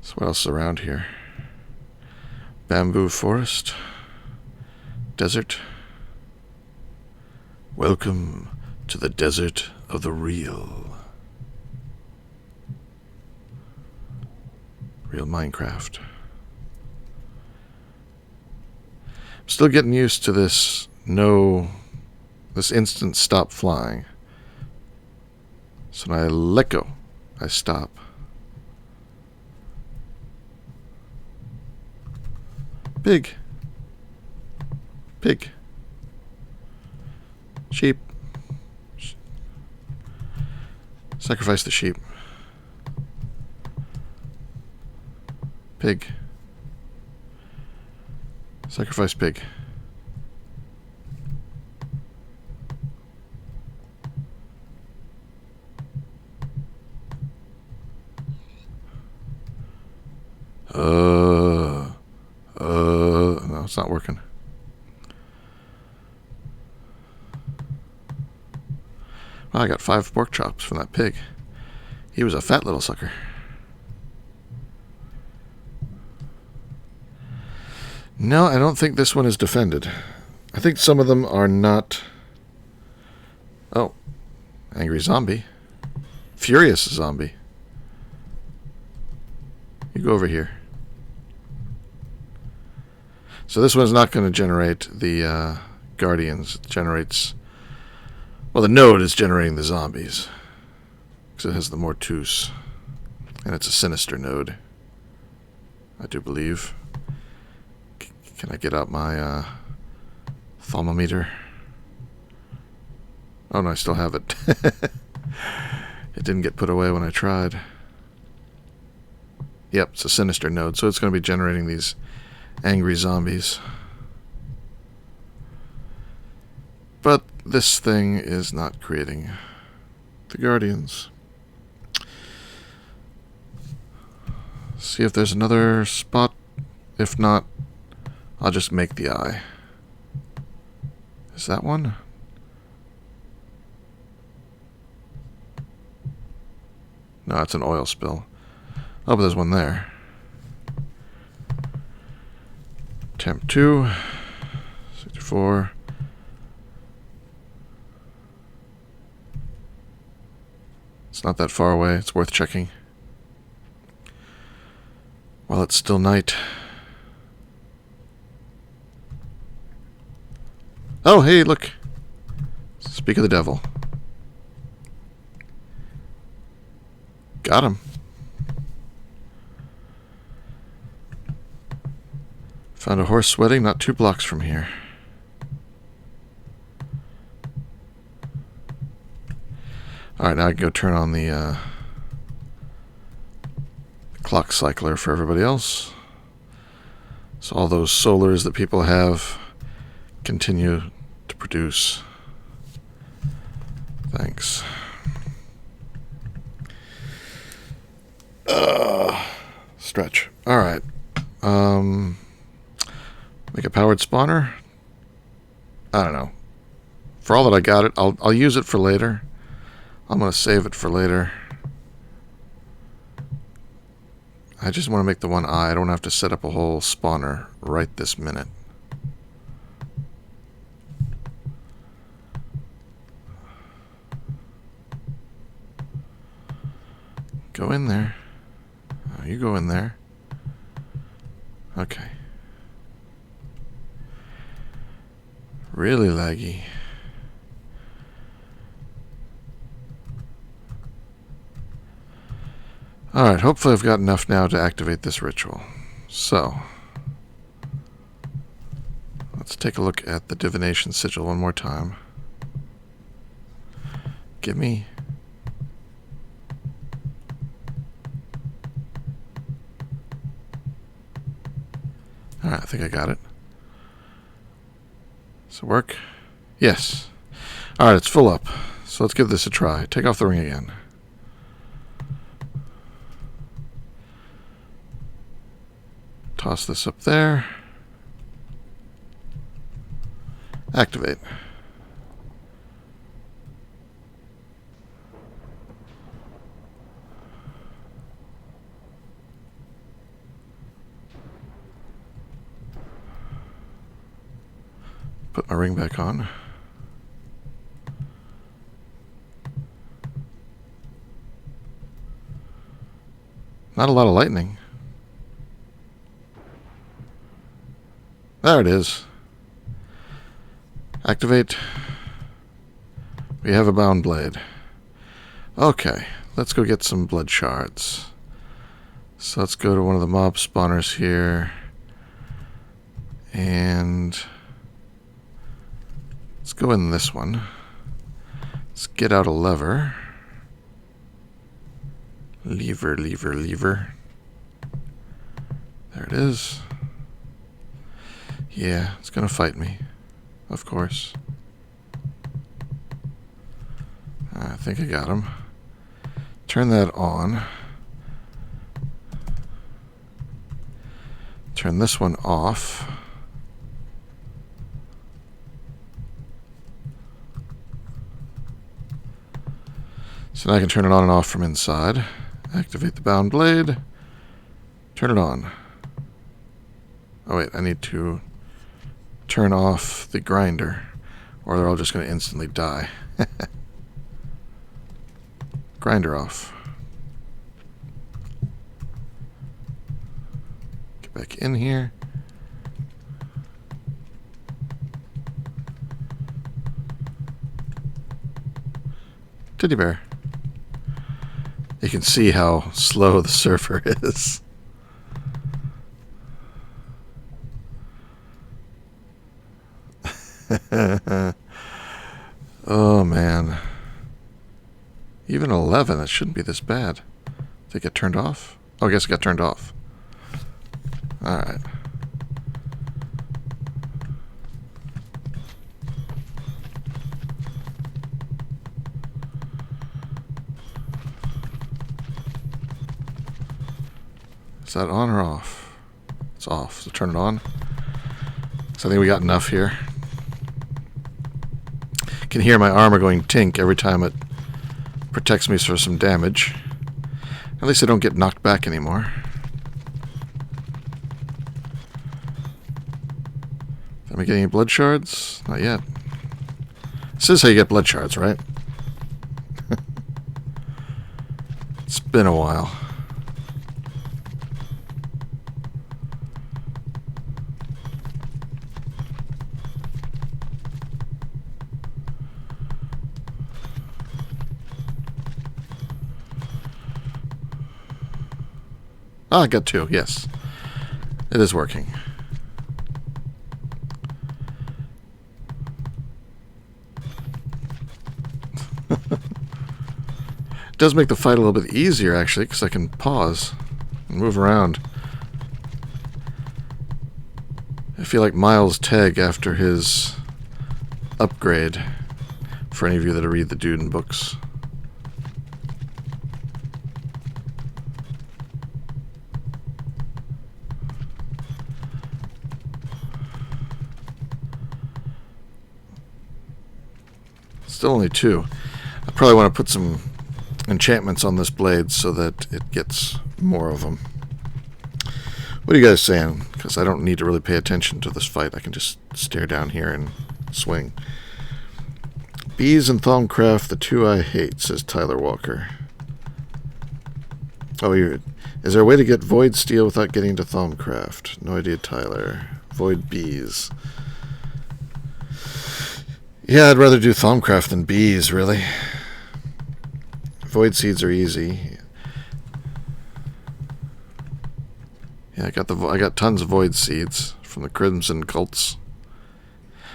So what else is around here? Bamboo forest. Desert. Welcome to the desert of the real. Real Minecraft. I'm still getting used to this this instant stop flying. So when I let go, I stop. Pig. Pig. Sheep. Sacrifice the sheep. Pig. Sacrifice pig. No, it's not working. Well, I got 5 pork chops from that pig. He was a fat little sucker. No, I don't think this one is defended. I think some of them are not... Oh. Angry zombie. Furious zombie. You go over here. So this one's not going to generate the guardians. It generates... Well, the node is generating the zombies. Because it has the mortus. And it's a sinister node. I do believe. Can I get out my thermometer? Oh no, I still have it. It didn't get put away when I tried. Yep, it's a sinister node, so it's going to be generating these angry zombies. But this thing is not creating the guardians. See if there's another spot. If not, I'll just make the eye. Is that one? No, it's an oil spill. Oh, but there's one there. Temp 2. 64. It's not that far away. It's worth checking. While it's still night. Oh, hey, look. Speak of the devil. Got him. Found a horse sweating not 2 blocks from here. Alright, now I can go turn on the clock cycler for everybody else. So all those solars that people have continue to produce. Thanks. Stretch. Alright. Make a powered spawner? I don't know. For all that I got it, I'll use it for later. I'm going to save it for later. I just want to make the one eye. I don't have to set up a whole spawner right this minute. Go in there. Oh, you go in there. Okay. Really laggy. Alright, hopefully I've got enough now to activate this ritual. So, let's take a look at the divination sigil one more time. Give me... Alright, I think I got it. Does it work? Yes. Alright, it's full up. So let's give this a try. Take off the ring again. Toss this up there. Activate. Put my ring back on. Not a lot of lightning. There it is. Activate. We have a bound blade. Okay, let's go get some blood shards. So let's go to one of the mob spawners here. And let's go in this one. Let's get out a lever. Lever, lever, lever. There it is. Yeah, it's gonna fight me. Of course. I think I got him. Turn that on. Turn this one off. So now I can turn it on and off from inside. Activate the bound blade. Turn it on. Oh wait, I need to turn off the grinder, or they're all just going to instantly die. Grinder off. Get back in here. Teddy bear. You can see how slow the surfer is. Oh man. Even 11, it shouldn't be this bad. Did it get turned off? Oh, I guess it got turned off. Alright. Is that on or off? It's off, so turn it on. So I think we got enough here. Can hear my armor going tink every time it protects me for some damage. At least I don't get knocked back anymore. Am I getting any blood shards? Not yet. This is how you get blood shards, right? It's been a while. Ah, I got 2, yes. It is working. It does make the fight a little bit easier, actually, because I can pause and move around. I feel like Miles Tegg after his upgrade, for any of you that read the Dune books. Still only 2. I probably want to put some enchantments on this blade so that it gets more of them. What are you guys saying? Because I don't need to really pay attention to this fight. I can just stare down here and swing. Bees and Thaumcraft, the 2 I hate, says Tyler Walker. Oh, is there a way to get Void Steel without getting to Thaumcraft? No idea, Tyler. Void Bees. Yeah, I'd rather do Thaumcraft than Bees, really. Void Seeds are easy. Yeah, I got tons of Void Seeds from the Crimson Cults.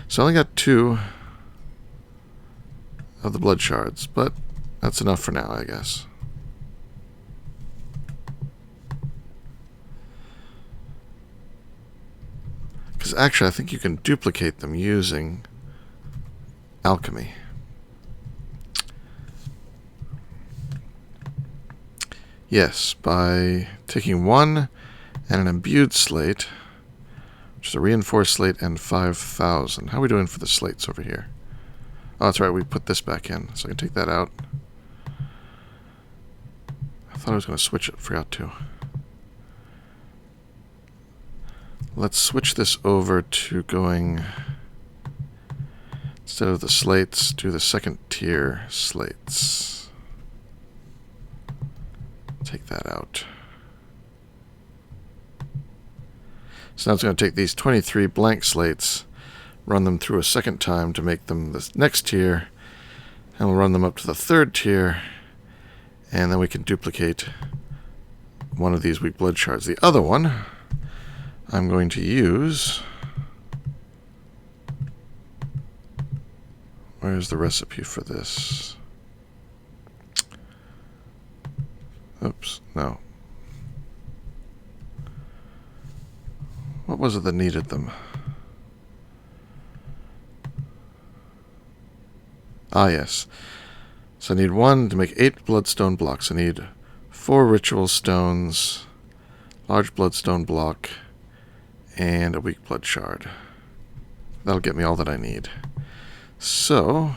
So I only got 2 of the Blood Shards, but that's enough for now, I guess. Because actually, I think you can duplicate them using alchemy. Yes, by taking 1 and an imbued slate, which is a reinforced slate, and 5,000. How are we doing for the slates over here? Oh, that's right, we put this back in, so I can take that out. I thought I was going to switch it, forgot to. Let's switch this over to going, instead of the slates, do the second tier slates. Take that out. So now it's going to take these 23 blank slates, run them through a second time to make them the next tier, and we'll run them up to the 3rd tier, and then we can duplicate one of these weak blood shards. The other one I'm going to use... Where's the recipe for this? Oops, no. What was it that needed them? Ah, yes. So I need 1 to make 8 bloodstone blocks. I need 4 ritual stones, large bloodstone block, and a weak blood shard. That'll get me all that I need. So,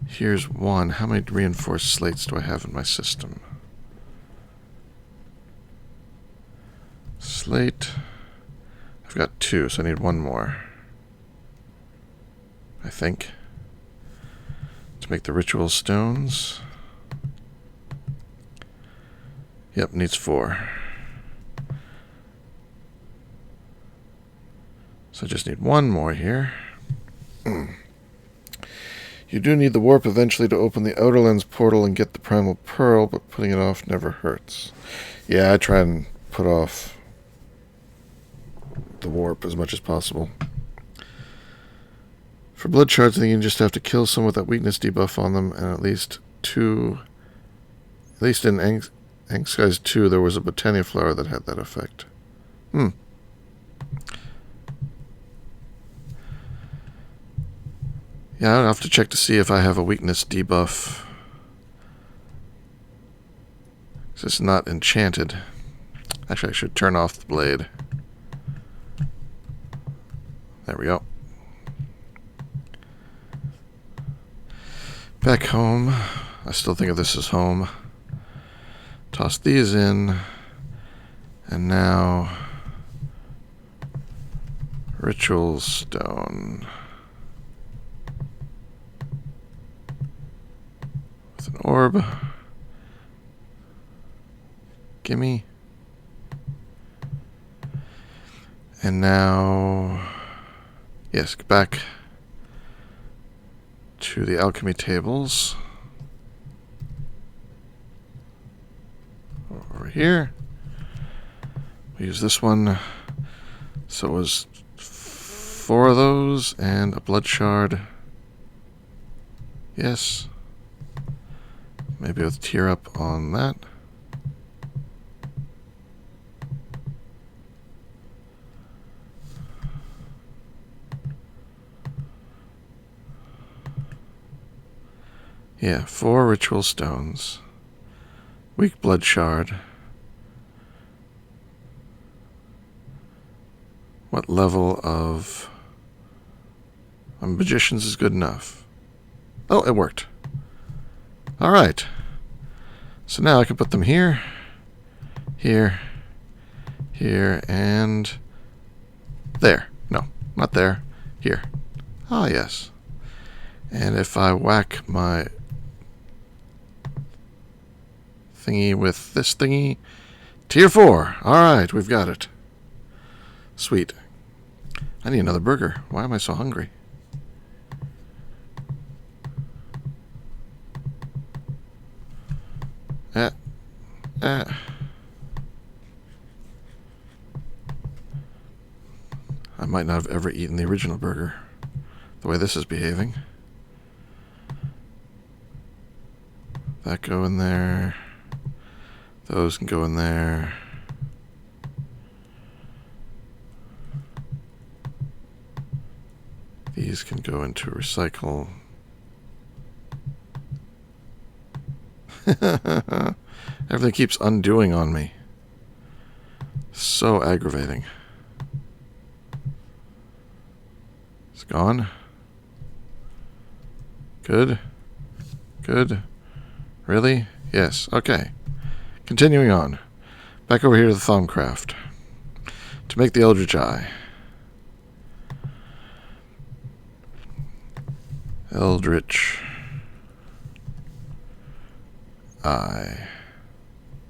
here's 1. How many reinforced slates do I have in my system? Slate. I've got 2, so I need 1 more. I think. To make the ritual stones. Yep, needs 4. So I just need 1 more here. You do need the warp eventually to open the Outerlands portal and get the Primal Pearl, but putting it off never hurts. Yeah, I try and put off the warp as much as possible. For blood shards, I think you just have to kill some with that weakness debuff on them, and at least in Angskies 2, there was a Botania flower that had that effect. Yeah, I'll have to check to see if I have a weakness debuff. It's not enchanted. Actually, I should turn off the blade. There we go. Back home. I still think of this as home. Toss these in. And now... Ritual Stone. With an orb. Gimme. And now... Yes, back to the alchemy tables. Over here. We use this one. So it was 4 of those and a blood shard. Yes. Maybe with tear up on that. Yeah, 4 ritual stones. Weak blood shard. What level of... Magicians is good enough. Oh, it worked. All right. So now I can put them here, here, here, and there. No, not there. Here. Ah, yes. And if I whack my thingy with this thingy, tier 4. All right, we've got it. Sweet. I need another burger. Why am I so hungry? I might not have ever eaten the original burger, the way this is behaving. That go in there. Those can go in there. These can go into recycle. Everything keeps undoing on me. So aggravating. It's gone. Good. Good. Really? Yes. Okay. Continuing on. Back over here to the Thaumcraft. To make the Eldritch Eye. Eldritch Eye.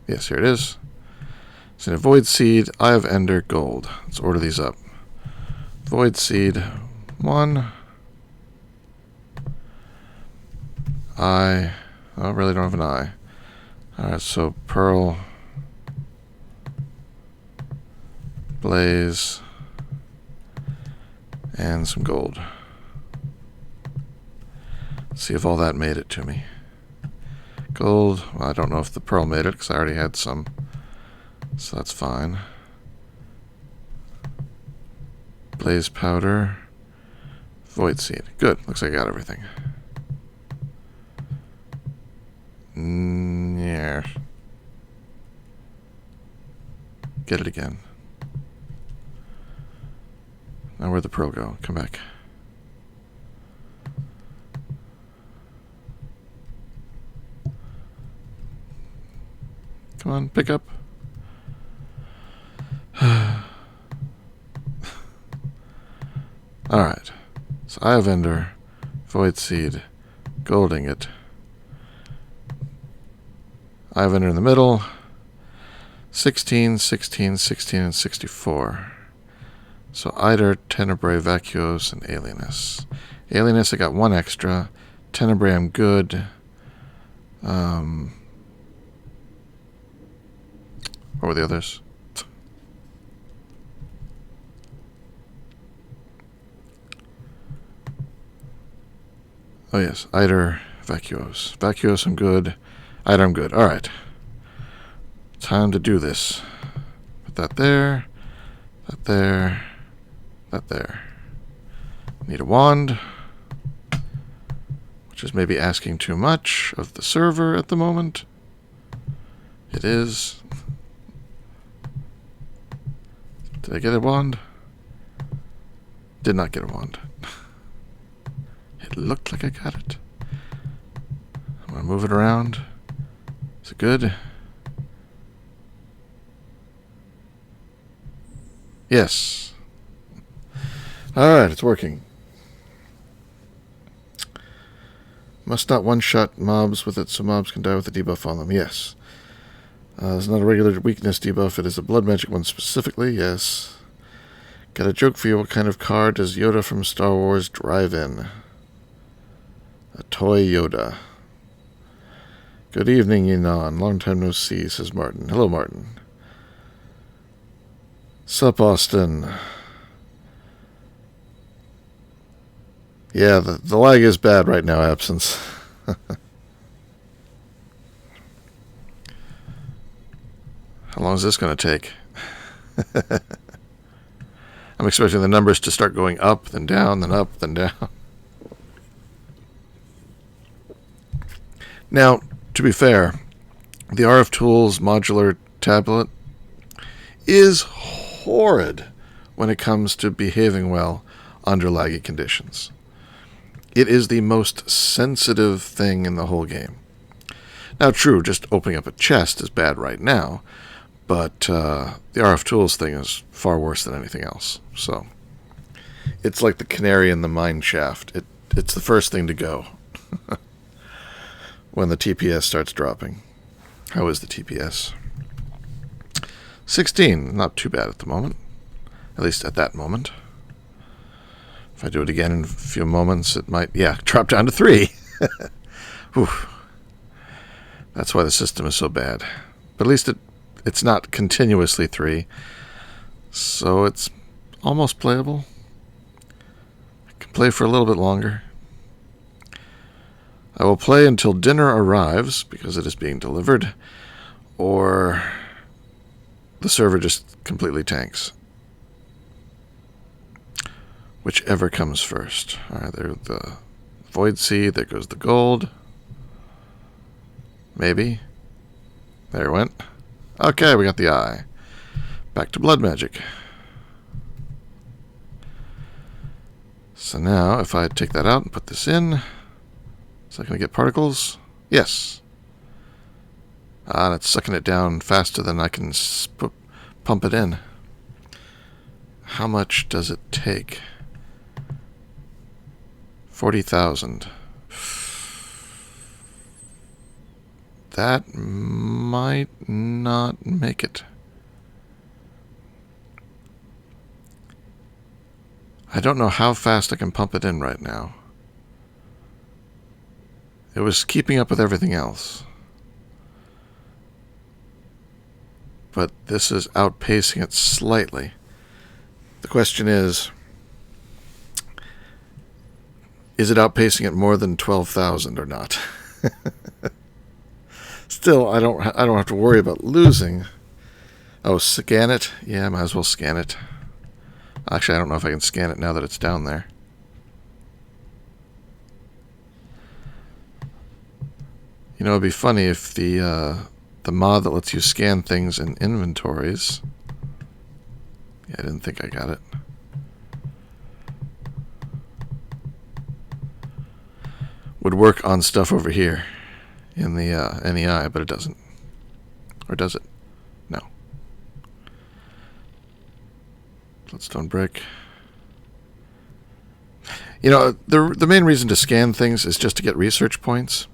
Yes, here it is. It's in a Void Seed, Eye of Ender, Gold. Let's order these up. Void Seed 1. Eye. Oh, I really don't have an eye. Alright, so Pearl. Blaze. And some gold. Let's see if all that made it to me. Gold. Well, I don't know if the pearl made it because I already had some. So that's fine. Blaze powder. Void seed. Good. Looks like I got everything. Yeah. Get it again. Now where'd the pearl go? Come back. Come on, pick up. Alright. So Eye of Ender, Void Seed, Gold Ingot. Eye of Ender in the middle. 16, 16, 16, and 64. So Eider, Tenebrae, Vacuos, and Alienus. Alienus, I got one extra. Tenebrae, I'm good. What were the others? Oh yes, Eider, Vacuos. Vacuos, I'm good. Eider, I'm good. Alright. Time to do this. Put that there. That there. That there. Need a wand. Which is maybe asking too much of the server at the moment. It is. Did I get a wand? Did not get a wand. It looked like I got it. I'm going to move it around. Is it good? Yes. Alright, it's working. Must not one-shot mobs with it so mobs can die with a debuff on them. Yes. It's not a regular weakness debuff. It is a blood magic one specifically. Yes. Got a joke for you. What kind of car does Yoda from Star Wars drive in? A toy Yoda. Good evening, Yinan. Long time no see, says Martin. Hello, Martin. Sup, Austin. Yeah, the lag is bad right now, Absence. How long is this going to take? I'm expecting the numbers to start going up, then down, then up, then down. Now, to be fair, the RF Tools modular tablet is horrid when it comes to behaving well under laggy conditions. It is the most sensitive thing in the whole game. Now, true, just opening up a chest is bad right now, but the RF Tools thing is far worse than anything else. So it's like the canary in the mine shaft. It's the first thing to go when the TPS starts dropping. How is the TPS? 16, not too bad at the moment. At least at that moment. If I do it again in a few moments, it might, drop down to 3. Whew. That's why the system is so bad. But at least it's not continuously 3. So it's almost playable. I can play for a little bit longer. I will play until dinner arrives, because it is being delivered, or the server just completely tanks. Whichever comes first. Alright, there's the Void Seed, there goes the gold. Maybe. There it went. Okay, we got the eye. Back to blood magic. So now, if I take that out and put this in, is that going to get particles? Yes. And it's sucking it down faster than I can pump it in. How much does it take? 40,000. That might not make it. I don't know how fast I can pump it in right now. It was keeping up with everything else. But this is outpacing it slightly. The question is it outpacing it more than 12,000 or not? Still, I don't have to worry about losing. Oh, scan it? Yeah, I might as well scan it. Actually, I don't know if I can scan it now that it's down there. You know, it'd be funny if the mod that lets you scan things in inventories... Yeah, I didn't think I got it. Would work on stuff over here in the NEI, but it doesn't. Or does it? No. Bloodstone brick. You know, the main reason to scan things is just to get research points.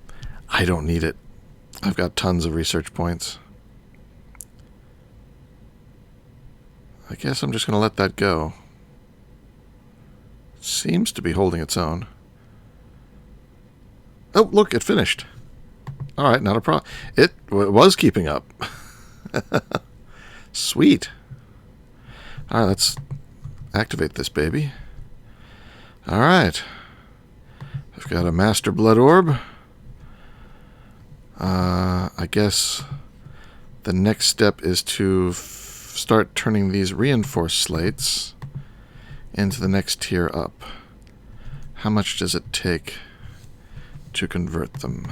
I don't need it. I've got tons of research points. I guess I'm just going to let that go. Seems to be holding its own. Oh, look, it finished. All right, not a problem. It was keeping up. Sweet. All right, let's activate this baby. All right. I've got a Master Blood Orb. I guess the next step is to start turning these reinforced slates into the next tier up. How much does it take to convert them?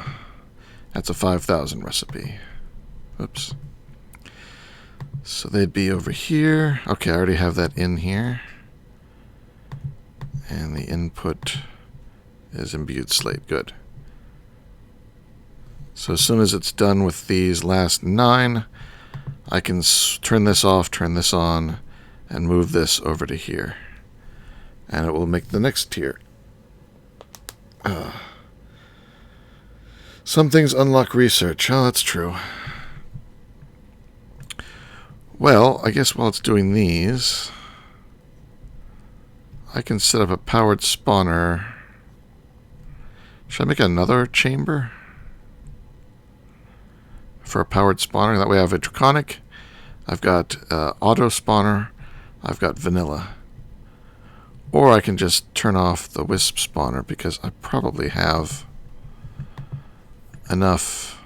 That's a 5,000 recipe. Oops. So they'd be over here. Okay, I already have that in here. And the input is imbued slate. Good. So as soon as it's done with these last 9, I can turn this off, turn this on, and move this over to here. And it will make the next tier. Some things unlock research. Oh, that's true. Well, I guess while it's doing these, I can set up a powered spawner. Should I make another chamber for a powered spawner? That way I have a draconic, I've got auto spawner, I've got vanilla. Or I can just turn off the wisp spawner because I probably have enough.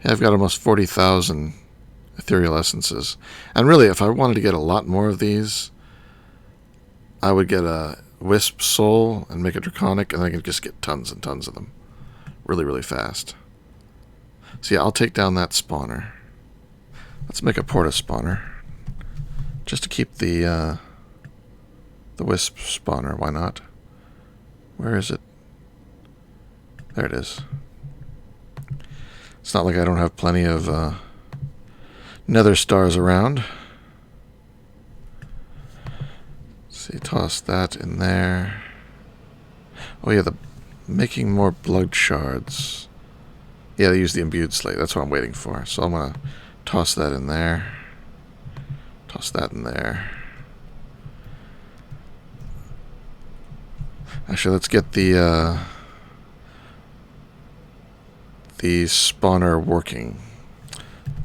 Yeah, I've got almost 40,000 ethereal essences. And really, if I wanted to get a lot more of these, I would get a wisp soul and make a draconic, and I could just get tons and tons of them. Really, really fast. So yeah, I'll take down that spawner. Let's make a porta spawner. Just to keep the wisp spawner, why not? Where is it? There it is. It's not like I don't have plenty of nether stars around. Let's see, toss that in there. Oh yeah, the making more blood shards. Yeah, they use the imbued slate. That's what I'm waiting for. So I'm going to toss that in there. Toss that in there. Actually, let's get the spawner working.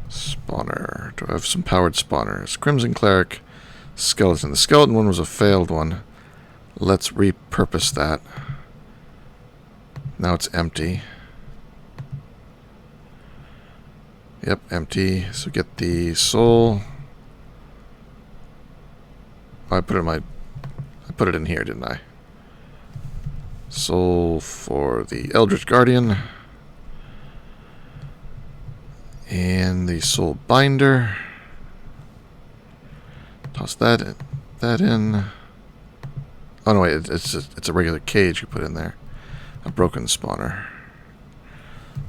Spawner. Do I have some powered spawners? Crimson Cleric, Skeleton. The skeleton one was a failed one. Let's repurpose that. Now it's empty. Yep, empty. So get the soul. Oh, I put it in here, didn't I? Soul for the Eldritch Guardian. And the soul binder. Toss that in. Oh no, wait, it's a regular cage you put in there. A broken spawner.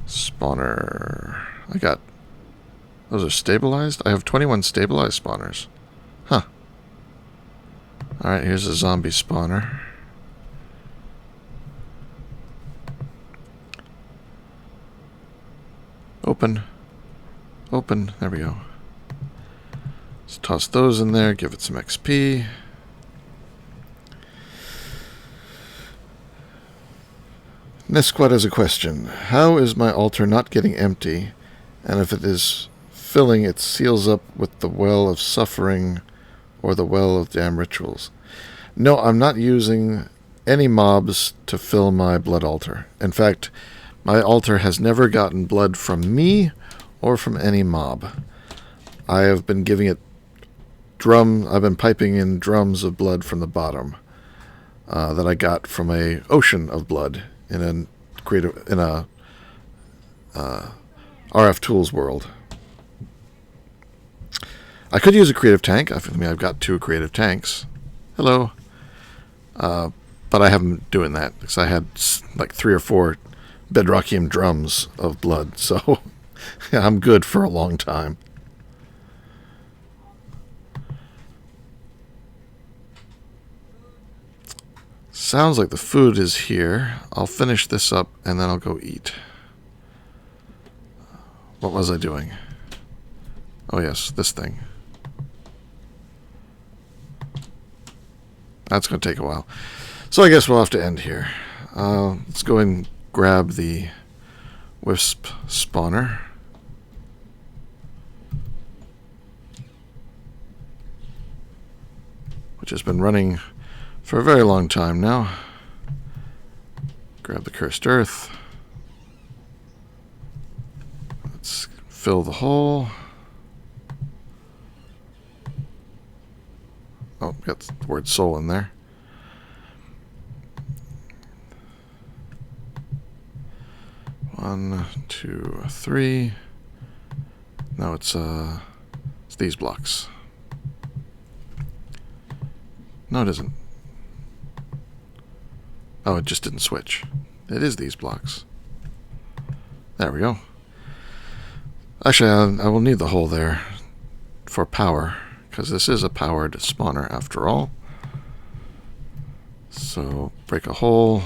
Spawner. I got... Those are stabilized? I have 21 stabilized spawners. Huh. Alright, here's a zombie spawner. Open. Open. There we go. Let's toss those in there, give it some XP. Nesquat has a question. How is my altar not getting empty? And if it is filling, it seals up with the well of suffering or the well of damn rituals. No, I'm not using any mobs to fill my blood altar. In fact, my altar has never gotten blood from me or from any mob. I have been giving it I've been piping in drums of blood from the bottom that I got from a ocean of blood in a RF Tools world. I could use a creative tank. I've got 2 creative tanks. Hello. But I haven't doing that because I had like 3 or 4 bedrockium drums of blood, so I'm good for a long time. Sounds like the food is here. I'll finish this up and then I'll go eat. What was I doing? Oh yes, this thing. That's going to take a while. So I guess we'll have to end here. Let's go and grab the wisp spawner. Which has been running for a very long time now. Grab the cursed earth. Let's fill the hole. Oh, got the word soul in there. One, 2, 3. Now it's these blocks. No, it isn't. Oh, it just didn't switch. It is these blocks. There we go. Actually, I will need the hole there for power, because this is a powered spawner after all. So, break a hole.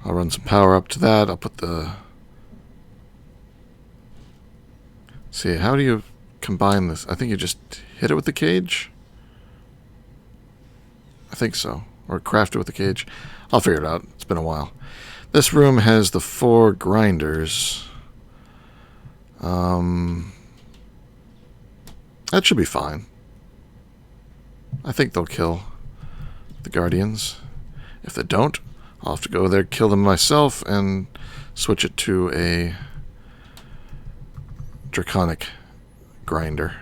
I'll run some power up to that. I'll put the... See, how do you combine this? I think you just hit it with the cage? I think so. Or craft it with the cage. I'll figure it out. It's been a while. This room has the 4 grinders. That should be fine. I think they'll kill the guardians. If they don't, I'll have to go there, kill them myself, and switch it to a draconic grinder.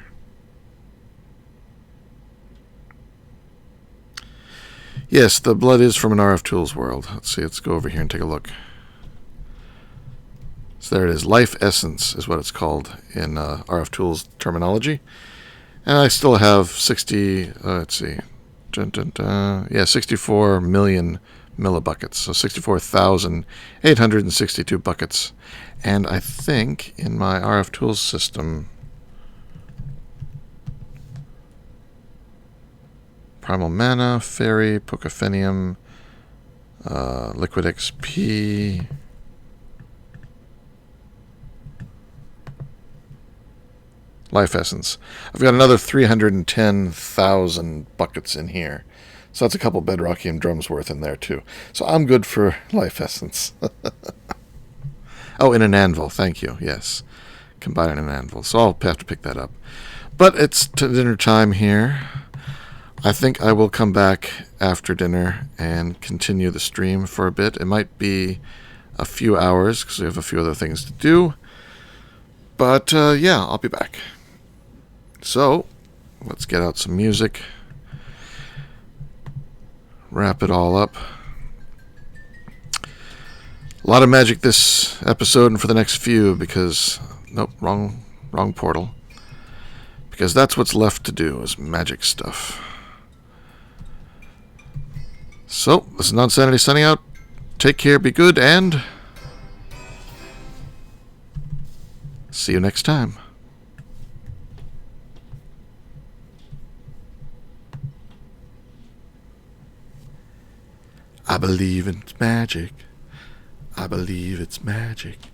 Yes, the blood is from an RF Tools world. Let's see, let's go over here and take a look. So there it is. Life Essence is what it's called in RF Tools terminology. And I still have 64 million millibuckets. So 64,862 buckets. And I think in my RF tools system, Primal Mana, Fairy, Pocophenium, Liquid XP, Life Essence. I've got another 310,000 buckets in here. So that's a couple Bedrockium drums worth in there too. So I'm good for Life Essence. Oh, in an anvil. Thank you. Yes. Combine an anvil. So I'll have to pick that up. But it's dinner time here. I think I will come back after dinner and continue the stream for a bit. It might be a few hours because we have a few other things to do. But yeah, I'll be back. So, let's get out some music. Wrap it all up. A lot of magic this episode and for the next few because... Nope, wrong portal. Because that's what's left to do is magic stuff. So, this is Nonsanity signing out. Take care, be good, and... see you next time. I believe it's magic. I believe it's magic.